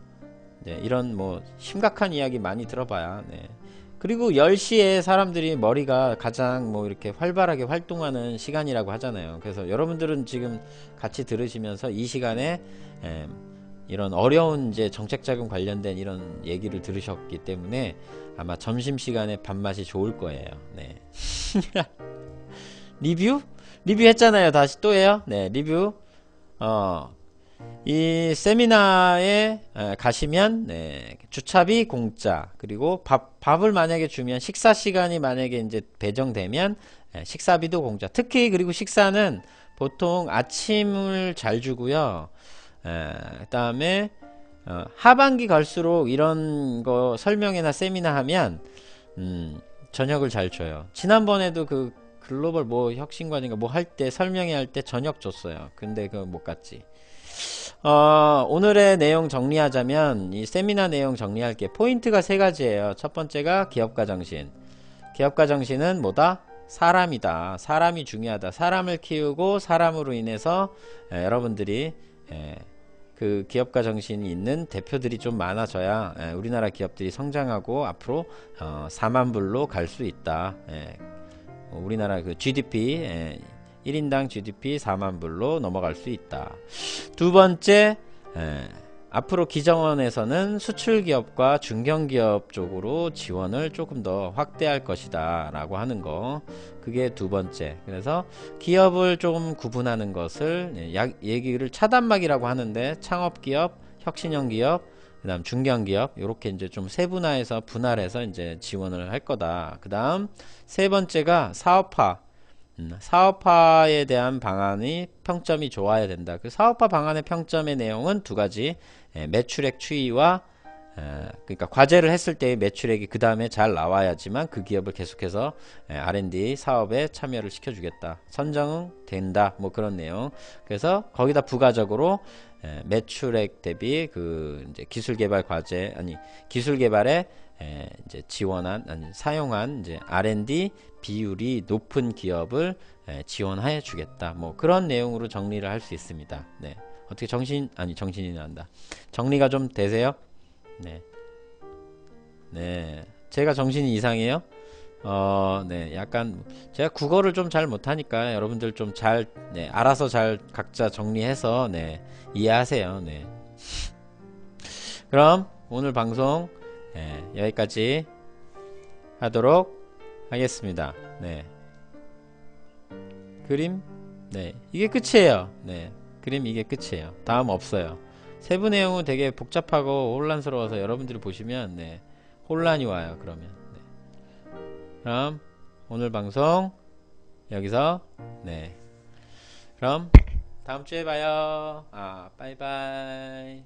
네, 이런 뭐 심각한 이야기 많이 들어봐야 네. 그리고 10시에 사람들이 머리가 가장 뭐 이렇게 활발하게 활동하는 시간이라고 하잖아요. 그래서 여러분들은 지금 같이 들으시면서 이 시간에 이런 어려운 이제 정책 자금 관련된 이런 얘기를 들으셨기 때문에 아마 점심시간에 밥맛이 좋을 거예요. 네. 리뷰? 리뷰 했잖아요. 다시 또 해요. 네, 리뷰. 이 세미나에 가시면 네, 주차비 공짜, 그리고 밥을 만약에 주면 식사 시간이 만약에 이제 배정되면 식사비도 공짜. 특히 그리고 식사는 보통 아침을 잘 주고요. 그다음에 하반기 갈수록 이런 거 설명회나 세미나 하면 저녁을 잘 줘요. 지난번에도 그 글로벌 뭐 혁신관인가 뭐 할 때 설명회 할 때 저녁 줬어요. 근데 그거 못 갔지. 오늘의 내용 정리하자면 이 세미나 내용 정리할 게 포인트가 세 가지예요. 첫 번째가 기업가 정신. 기업가 정신은 뭐다? 사람이다. 사람이 중요하다. 사람을 키우고 사람으로 인해서 여러분들이 그 기업가 정신이 있는 대표들이 좀 많아져야 우리나라 기업들이 성장하고 앞으로 4만 불로 갈 수 있다. 우리나라 그 GDP 1인당 GDP 4만 불로 넘어갈 수 있다. 두 번째, 앞으로 기정원에서는 수출기업과 중견기업 쪽으로 지원을 조금 더 확대할 것이다 라고 하는 거, 그게 두 번째. 그래서 기업을 조금 구분하는 것을 얘기를 차단막이라고 하는데, 창업기업, 혁신형기업, 그 다음 중견기업, 요렇게 이제 좀 세분화해서 분할해서 이제 지원을 할 거다. 그 다음 세 번째가 사업화. 사업화에 대한 방안이 평점이 좋아야 된다. 그 사업화 방안의 평점의 내용은 두 가지. 매출액 추이와 그러니까 과제를 했을 때의 매출액이 그 다음에 잘 나와야지만 그 기업을 계속해서 R&D 사업에 참여를 시켜주겠다. 선정 된다. 뭐 그런 내용. 그래서 거기다 부가적으로 매출액 대비 그 이제 기술 개발 과제, 아니 기술 개발에 이제 지원한, 아니 사용한 이제 R&D 비율이 높은 기업을 지원해 주겠다. 뭐 그런 내용으로 정리를 할 수 있습니다. 네. 어떻게 정신이 난다. 정리가 좀 되세요? 네. 네. 제가 정신이 이상해요? 네. 약간 제가 국어를 좀 잘 못하니까 여러분들 좀 잘, 네, 알아서 잘 각자 정리해서 네, 이해하세요. 네. 그럼 오늘 방송 여기까지 하도록 하겠습니다. 네. 그림? 네. 이게 끝이에요. 네. 그림 이게 끝이에요. 다음 없어요. 세부 내용은 되게 복잡하고 혼란스러워서 여러분들이 보시면 네, 혼란이 와요. 그러면 네. 그럼 오늘 방송 여기서 네. 그럼 다음 주에 봐요. 빠이바이.